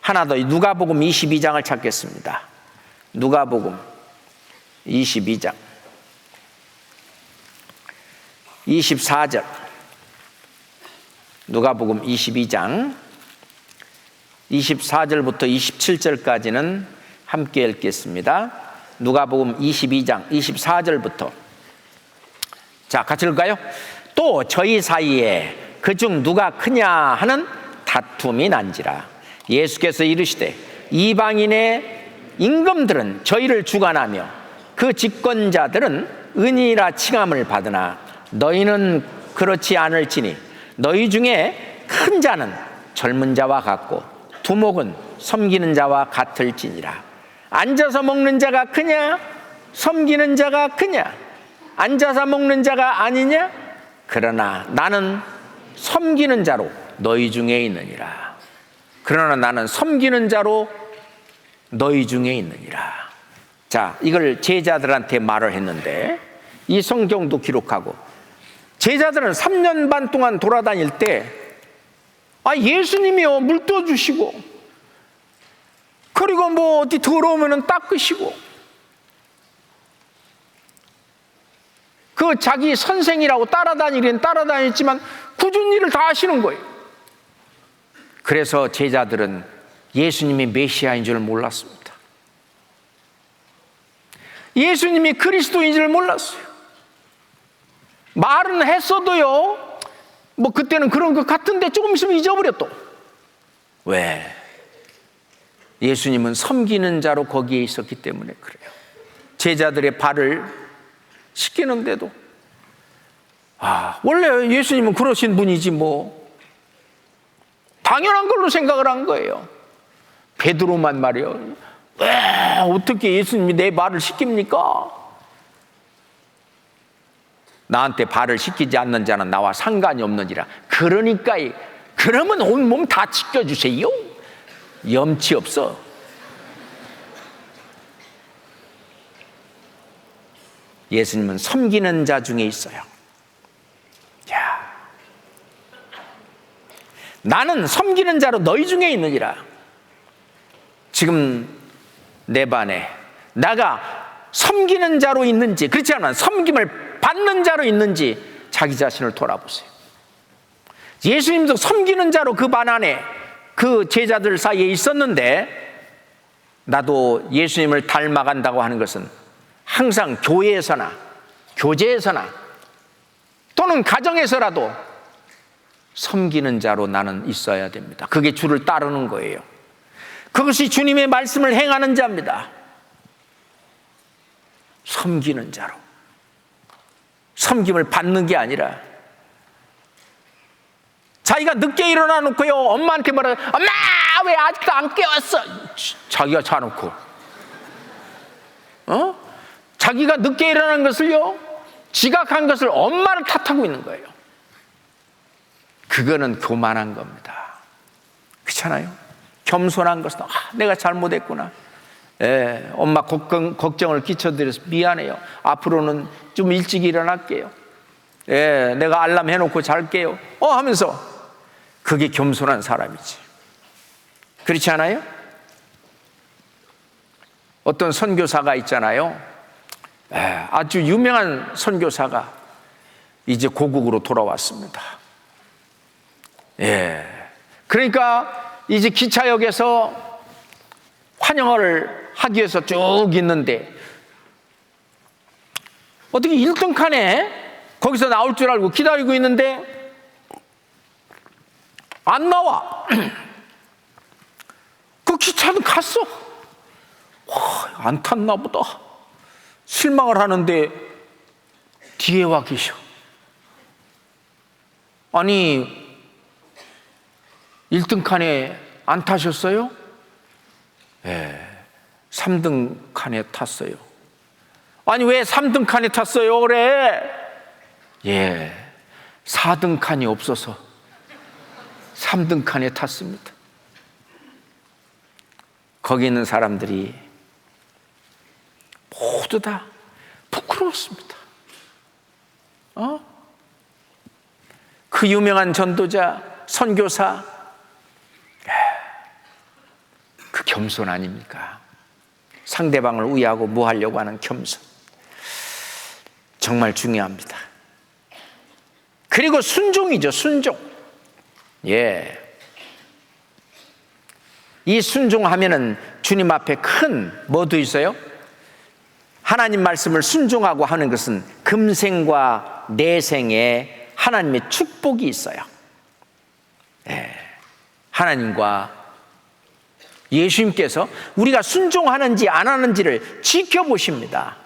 하나 더 누가복음 22장을 찾겠습니다. 누가복음 22장 24절 누가복음 22장 24절부터 27절까지는 함께 읽겠습니다. 누가복음 22장 24절부터. 자, 같이 읽을까요? 또 저희 사이에 그중 누가 크냐 하는 다툼이 난지라. 예수께서 이르시되 이방인의 임금들은 저희를 주관하며 그 집권자들은 은이라 칭함을 받으나 너희는 그렇지 않을지니 너희 중에 큰 자는 젊은 자와 같고 두목은 섬기는 자와 같을지니라. 앉아서 먹는 자가 크냐 섬기는 자가 크냐? 앉아서 먹는 자가 아니냐? 그러나 나는 섬기는 자로 너희 중에 있느니라. 그러나 나는 섬기는 자로 너희 중에 있느니라. 자, 이걸 제자들한테 말을 했는데 이 성경도 기록하고, 제자들은 3년 반 동안 돌아다닐 때 예수님이요 물 떠주시고, 그리고 뭐 어디 더러우면 닦으시고, 그 자기 선생이라고 따라다니긴 따라다녔지만 굳은 일을 다 하시는 거예요. 그래서 제자들은 예수님이 메시아인 줄 몰랐습니다. 예수님이 그리스도인 줄 몰랐어요. 말은 했어도요, 뭐 그때는 그런 것 같은데 조금 있으면 잊어버려 또. 왜? 예수님은 섬기는 자로 거기에 있었기 때문에 그래요. 제자들의 발을 씻기는데도 원래 예수님은 그러신 분이지 뭐 당연한 걸로 생각을 한 거예요. 베드로만 말이요, 왜 어떻게 예수님이 내 발을 씻깁니까? 나한테 발을 씻기지 않는 자는 나와 상관이 없느니라. 그러니까 그러면 온몸 다 씻겨주세요. 염치 없어. 예수님은 섬기는 자 중에 있어요. 야, 나는 섬기는 자로 너희 중에 있느니라. 지금 내 반에 나가 섬기는 자로 있는지, 그렇지 않으면 섬김을 받는 자로 있는지 자기 자신을 돌아보세요. 예수님도 섬기는 자로 그 반 안에 그 제자들 사이에 있었는데, 나도 예수님을 닮아간다고 하는 것은 항상 교회에서나 교제에서나 또는 가정에서라도 섬기는 자로 나는 있어야 됩니다. 그게 주를 따르는 거예요. 그것이 주님의 말씀을 행하는 자입니다. 섬기는 자로. 섬김을 받는 게 아니라, 자기가 늦게 일어나 놓고요 엄마한테 말해요. 엄마 왜 아직도 안 깨웠어? 자기가 자놓고 자기가 늦게 일어난 것을요, 지각한 것을 엄마를 탓하고 있는 거예요. 그거는 교만한 겁니다. 그렇잖아요. 겸손한 것은 내가 잘못했구나. 엄마 걱정을 끼쳐드려서 미안해요. 앞으로는 좀 일찍 일어날게요. 내가 알람 해놓고 잘게요. 하면서 그게 겸손한 사람이지. 그렇지 않아요? 어떤 선교사가 있잖아요. 아주 유명한 선교사가 이제 고국으로 돌아왔습니다. 그러니까 이제 기차역에서 환영을 하기 위해서 쭉 있는데, 어떻게 1등 칸에 거기서 나올 줄 알고 기다리고 있는데 안 나와. 그 기차는 갔어. 안 탔나 보다. 실망을 하는데 뒤에 와 계셔. 아니, 1등 칸에 안 타셨어요? 3등 칸에 탔어요. 아니, 왜 3등 칸에 탔어요? 그래. 4등 칸이 없어서 3등 칸에 탔습니다. 거기 있는 사람들이 모두 다 부끄러웠습니다. 그 유명한 전도자, 선교사, 그 겸손 아닙니까? 상대방을 우애하고 무하려고 하는 겸손, 정말 중요합니다. 그리고 순종이죠. 순종. 예. 이 순종하면은 주님 앞에 큰 뭐도 있어요? 하나님 말씀을 순종하고 하는 것은 금생과 내생에 하나님의 축복이 있어요. 예. 하나님과 예수님께서 우리가 순종하는지 안 하는지를 지켜보십니다.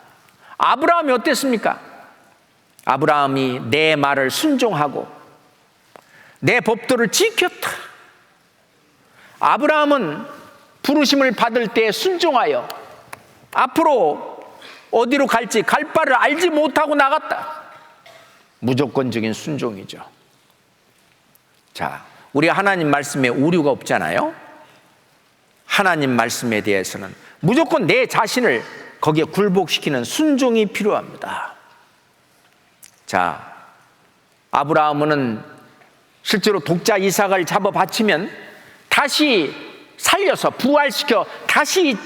아브라함이 어땠습니까? 아브라함이 내 말을 순종하고 내 법도를 지켰다. 아브라함은 부르심을 받을 때 순종하여 앞으로 어디로 갈지 갈 바를 알지 못하고 나갔다. 무조건적인 순종이죠. 자, 우리 하나님 말씀에 오류가 없잖아요. 하나님 말씀에 대해서는 무조건 내 자신을 거기에 굴복시키는 순종이 필요합니다. 자, 아브라함은 실제로 독자 이삭을 잡아 바치면 다시 살려서 부활시켜 다시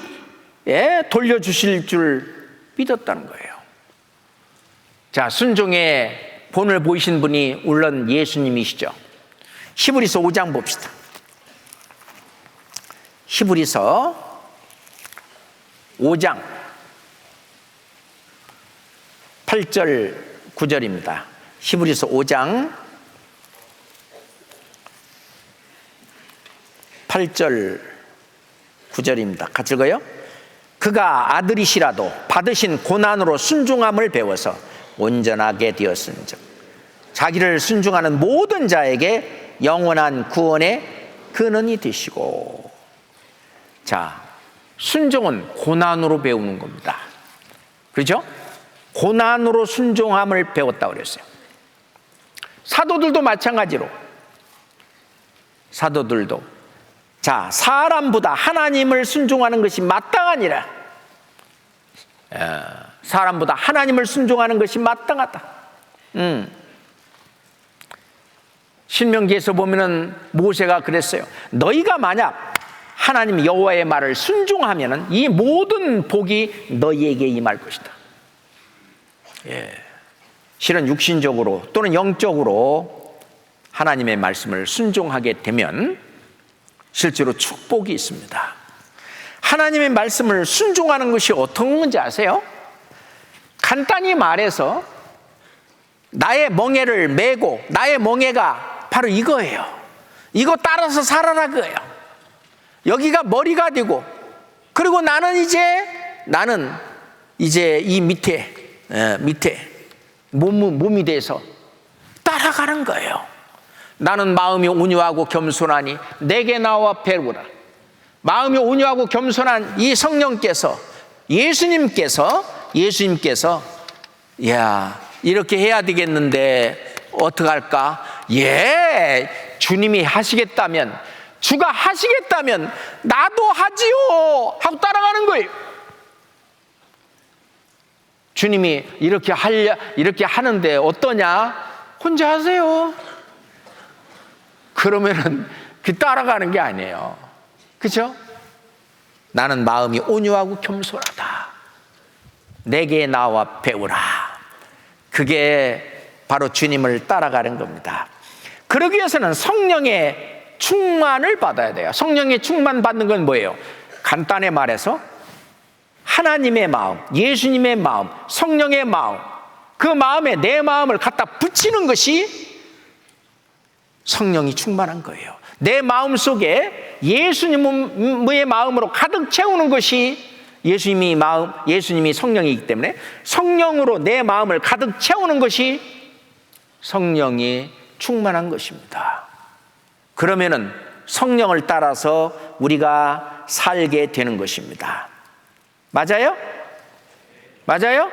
돌려주실 줄 믿었다는 거예요. 자, 순종의 본을 보이신 분이 물론 예수님이시죠. 히브리서 5장 봅시다. 히브리서 5장 8절 9절입니다. 히브리서 5장 8절 9절입니다. 같이 읽어요. 그가 아들이시라도 받으신 고난으로 순종함을 배워서 온전하게 되었은즉 자기를 순종하는 모든 자에게 영원한 구원의 근원이 되시고. 자, 순종은 고난으로 배우는 겁니다. 그렇죠? 고난으로 순종함을 배웠다고 그랬어요. 사도들도 마찬가지로 사도들도 자, 사람보다 하나님을 순종하는 것이 마땅하니라. 사람보다 하나님을 순종하는 것이 마땅하다. 신명기에서 보면은 모세가 그랬어요. 너희가 만약 하나님 여호와의 말을 순종하면은 이 모든 복이 너희에게 임할 것이다. 예. 실은 육신적으로 또는 영적으로 하나님의 말씀을 순종하게 되면 실제로 축복이 있습니다. 하나님의 말씀을 순종하는 것이 어떤 건지 아세요? 간단히 말해서 나의 멍에를 메고 나의 멍에가 바로 이거예요. 이거 따라서 살아라 그거예요. 여기가 머리가 되고 그리고 나는 이제 이 밑에 몸이 돼서 따라가는 거예요. 나는 마음이 온유하고 겸손하니 내게 나와 배우라. 마음이 온유하고 겸손한 이 성령께서 예수님께서 야, 이렇게 해야 되겠는데 어떡할까? 예, 주님이 하시겠다면, 주가 하시겠다면 나도 하지요 하고 따라가는 거예요. 주님이 이렇게 하는데 어떠냐? 혼자 하세요. 그러면은 따라가는 게 아니에요. 그렇죠? 나는 마음이 온유하고 겸손하다. 내게 나와 배우라. 그게 바로 주님을 따라가는 겁니다. 그러기 위해서는 성령의 충만을 받아야 돼요. 성령의 충만 받는 건 뭐예요? 간단히 말해서 하나님의 마음, 예수님의 마음, 성령의 마음, 그 마음에 내 마음을 갖다 붙이는 것이 성령이 충만한 거예요. 내 마음 속에 예수님의 마음으로 가득 채우는 것이 예수님이 성령이기 때문에 성령으로 내 마음을 가득 채우는 것이 성령이 충만한 것입니다. 그러면은 성령을 따라서 우리가 살게 되는 것입니다. 맞아요? 맞아요?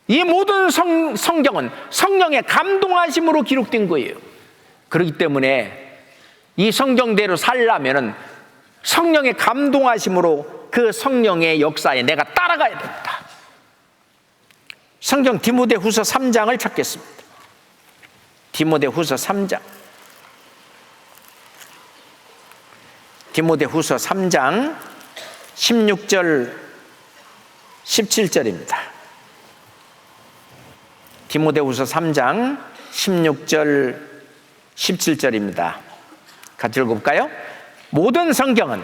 이 모든 성경은 성령의 감동하심으로 기록된 거예요. 그렇기 때문에 이 성경대로 살려면은 성령의 감동하심으로 그 성령의 역사에 내가 따라가야 됩니다. 성경 디모데후서 3장을 찾겠습니다. 디모데후서 3장. 디모데후서 3장 16절 17절입니다. 디모데후서 3장 16절 17절입니다. 같이 읽어볼까요? 모든 성경은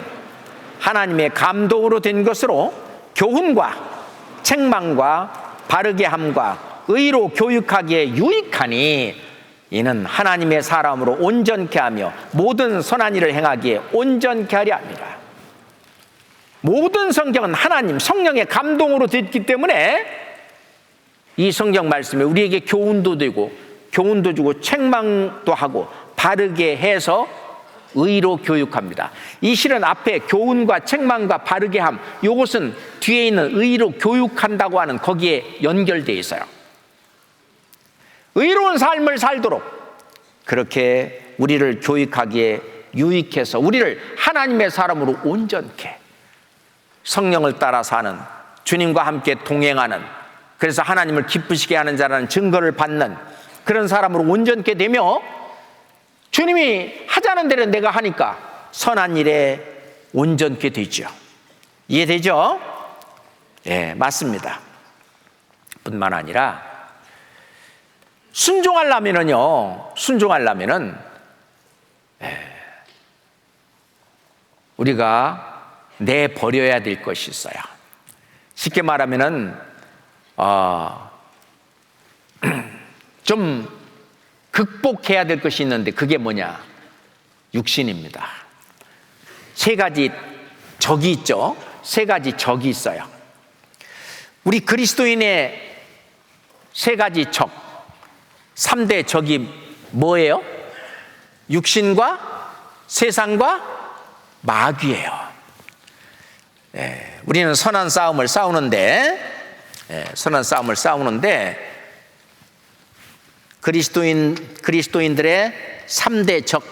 하나님의 감동으로 된 것으로 교훈과 책망과 바르게 함과 의로 교육하기에 유익하니 이는 하나님의 사람으로 온전케 하며 모든 선한 일을 행하기에 온전케 하려 합니다. 모든 성경은 하나님 성령의 감동으로 됐기 때문에 이 성경 말씀에 우리에게 교훈도 되고 교훈도 주고 책망도 하고 바르게 해서 의로 교육합니다. 이 실은 앞에 교훈과 책망과 바르게 함, 이것은 뒤에 있는 의로 교육한다고 하는 거기에 연결되어 있어요. 의로운 삶을 살도록 그렇게 우리를 교육하기에 유익해서 우리를 하나님의 사람으로 온전케, 성령을 따라 사는, 주님과 함께 동행하는, 그래서 하나님을 기쁘시게 하는 자라는 증거를 받는 그런 사람으로 온전케 되며, 주님이 하자는 대로 내가 하니까 선한 일에 온전케 되죠. 이해되죠? 예, 맞습니다. 뿐만 아니라 순종하려면은 우리가 내버려야 될 것이 있어요. 쉽게 말하면은 좀 극복해야 될 것이 있는데 그게 뭐냐? 육신입니다. 세 가지 적이 있죠. 세 가지 적이 있어요. 우리 그리스도인의 세 가지 적, 3대 적이 뭐예요? 육신과 세상과 마귀예요. 우리는 선한 싸움을 싸우는데 그리스도인들의 3대 적,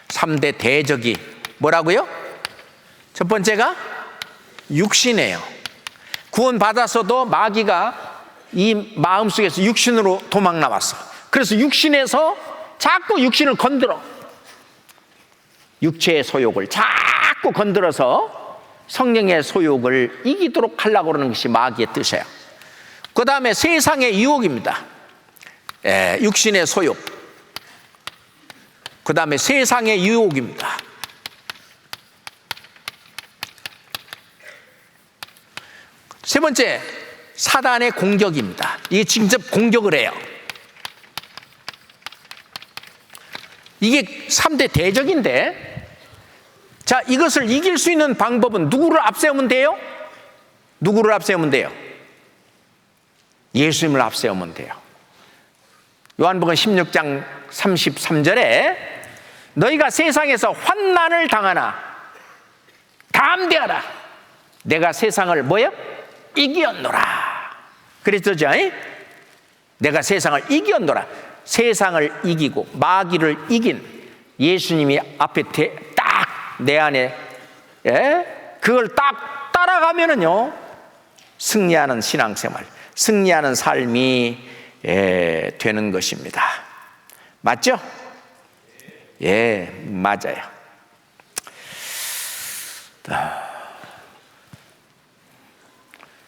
3대 대적이 뭐라고요? 첫 번째가 육신이에요. 구원 받았어도 마귀가 이 마음속에서 육신으로 도망 나왔어. 그래서 육신에서 자꾸 육신을 건드려, 육체의 소욕을 자꾸 건드려서 성령의 소욕을 이기도록 하려고 그러는 것이 마귀의 뜻이에요. 그 다음에 세상의 유혹입니다. 육신의 소욕. 그 다음에 세상의 유혹입니다. 세 번째, 사단의 공격입니다. 이게 직접 공격을 해요. 이게 3대 대적인데, 자, 이것을 이길 수 있는 방법은 누구를 앞세우면 돼요? 누구를 앞세우면 돼요? 예수님을 앞세우면 돼요. 요한복음 16장 33절에 너희가 세상에서 환난을 당하나 담대하라. 내가 세상을 뭐예요? 이기었노라. 그랬죠? 내가 세상을 이기었노라. 세상을 이기고 마귀를 이긴 예수님이 앞에 딱 내 안에, 그걸 딱 따라가면은요, 승리하는 신앙생활, 승리하는 삶이 되는 것입니다. 맞죠? 예, 맞아요.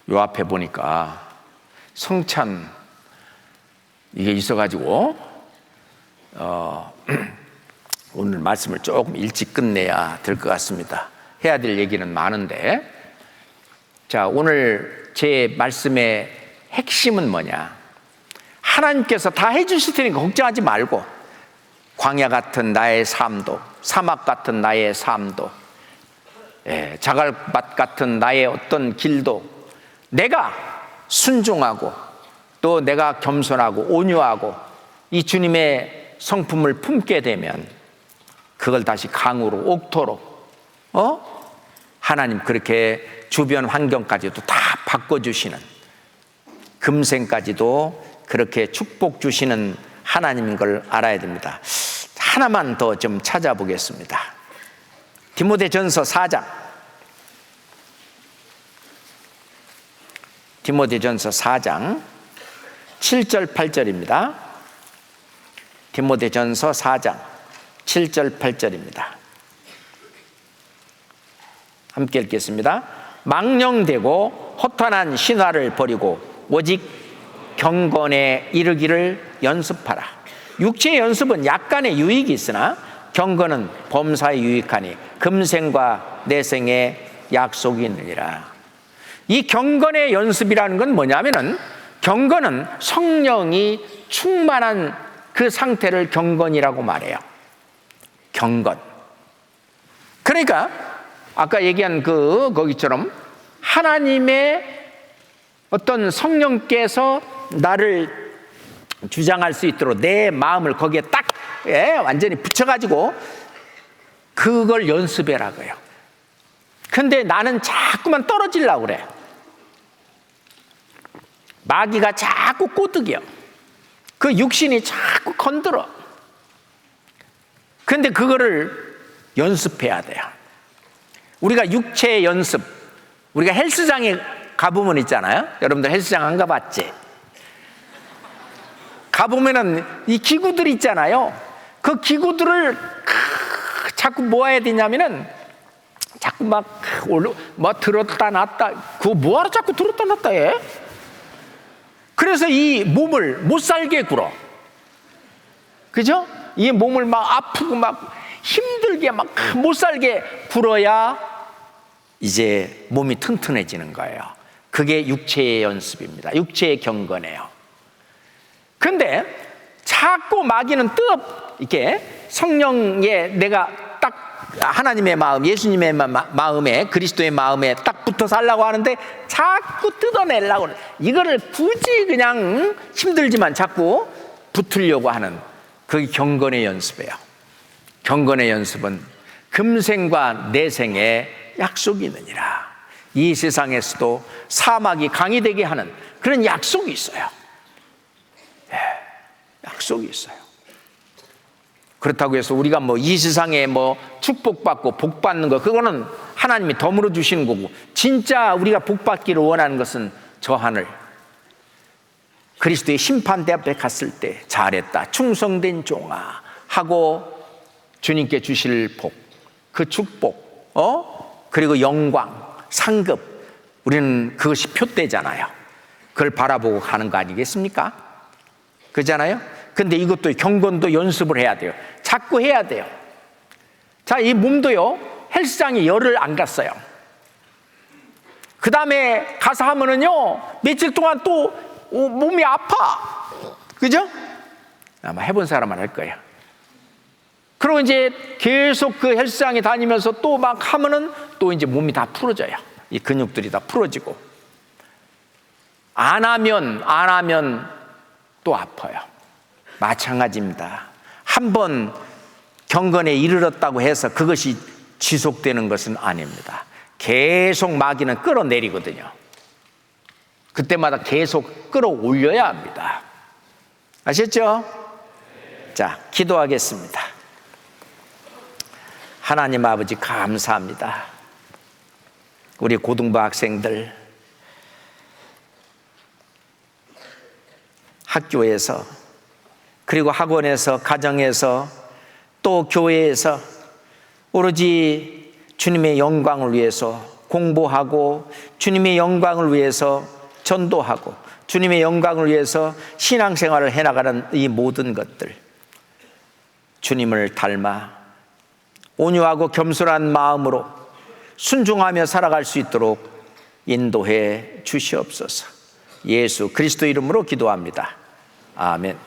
요 앞에 보니까 성찬 이게 있어가지고 오늘 말씀을 조금 일찍 끝내야 될 것 같습니다. 해야 될 얘기는 많은데, 자, 오늘 제 말씀의 핵심은 뭐냐? 하나님께서 다 해주실 테니까 걱정하지 말고, 광야 같은 나의 삶도, 사막 같은 나의 삶도, 자갈밭 같은 나의 어떤 길도 내가 순종하고 또 내가 겸손하고 온유하고 이 주님의 성품을 품게 되면 그걸 다시 강으로 옥토로 하나님 그렇게 주변 환경까지도 다 바꿔주시는, 금생까지도 그렇게 축복 주시는 하나님인 걸 알아야 됩니다. 하나만 더 좀 찾아보겠습니다. 디모데전서 4장, 디모데전서 4장 7절 8절입니다. 디모데전서 4장 7절 8절입니다. 함께 읽겠습니다. 망령되고 허탄한 신화를 버리고 오직 경건에 이르기를 연습하라. 육체의 연습은 약간의 유익이 있으나 경건은 범사에 유익하니 금생과 내생에 약속이 있느니라. 이 경건의 연습이라는 건 뭐냐면은, 경건은 성령이 충만한 그 상태를 경건이라고 말해요. 경건. 그러니까 아까 얘기한 거기처럼 하나님의 어떤 성령께서 나를 주장할 수 있도록 내 마음을 거기에 딱 완전히 붙여가지고 그걸 연습해라고요. 근데 나는 자꾸만 떨어지려고 그래. 마귀가 자꾸 꼬드겨. 그 육신이 자꾸 건드려. 근데 그거를 연습해야 돼요. 우리가 육체의 연습, 우리가 헬스장에 가보면 있잖아요. 여러분들 헬스장 안 가봤지? 가보면은 이 기구들 있잖아요. 그 기구들을 자꾸 뭐 해야 되냐면은 자꾸 막 들었다 놨다. 그거 뭐하러 자꾸 들었다 놨다 해? 그래서 이 몸을 못 살게 굴어. 그죠? 이 몸을 막 아프고 막 힘들게 막 못 살게 굴어야 이제 몸이 튼튼해지는 거예요. 그게 육체의 연습입니다. 육체의 경건이에요. 근데 자꾸 마귀는 이렇게 성령의 내가 딱 하나님의 마음, 예수님의 마음에, 그리스도의 마음에 딱 붙어 살라고 하는데 자꾸 뜯어내려고, 이거를 굳이 그냥 힘들지만 자꾸 붙으려고 하는 그게 경건의 연습이에요. 경건의 연습은 금생과 내생에 약속이 있느니라. 이 세상에서도 사막이 강이 되게 하는 그런 약속이 있어요. 약속이 있어요. 그렇다고 해서 우리가 이 세상에 축복받고 복받는 거, 그거는 하나님이 덤으로 주시는 거고, 진짜 우리가 복받기를 원하는 것은 저 하늘 그리스도의 심판대 앞에 갔을 때 잘했다, 충성된 종아 하고 주님께 주실 복, 그 축복, 그리고 영광, 상급, 우리는 그것이 표대잖아요. 그걸 바라보고 가는 거 아니겠습니까? 그렇잖아요? 근데 이것도 경건도 연습을 해야 돼요. 자꾸 해야 돼요. 자, 이 몸도요, 헬스장에 열흘 안 갔어요. 그 다음에 가서 하면은요, 며칠 동안 또 몸이 아파. 그죠? 아마 해본 사람은 알 거예요. 그리고 이제 계속 그 헬스장에 다니면서 또 막 하면은 또 이제 몸이 다 풀어져요. 이 근육들이 다 풀어지고. 안 하면 또 아파요. 마찬가지입니다. 한번 경건에 이르렀다고 해서 그것이 지속되는 것은 아닙니다. 계속 마귀는 끌어내리거든요. 그때마다 계속 끌어올려야 합니다. 아셨죠? 자, 기도하겠습니다. 하나님 아버지 감사합니다. 우리 고등부 학생들 학교에서, 그리고 학원에서, 가정에서, 또 교회에서 오로지 주님의 영광을 위해서 공부하고, 주님의 영광을 위해서 전도하고, 주님의 영광을 위해서 신앙생활을 해나가는 이 모든 것들, 주님을 닮아 온유하고 겸손한 마음으로 순종하며 살아갈 수 있도록 인도해 주시옵소서. 예수 그리스도 이름으로 기도합니다. 아멘.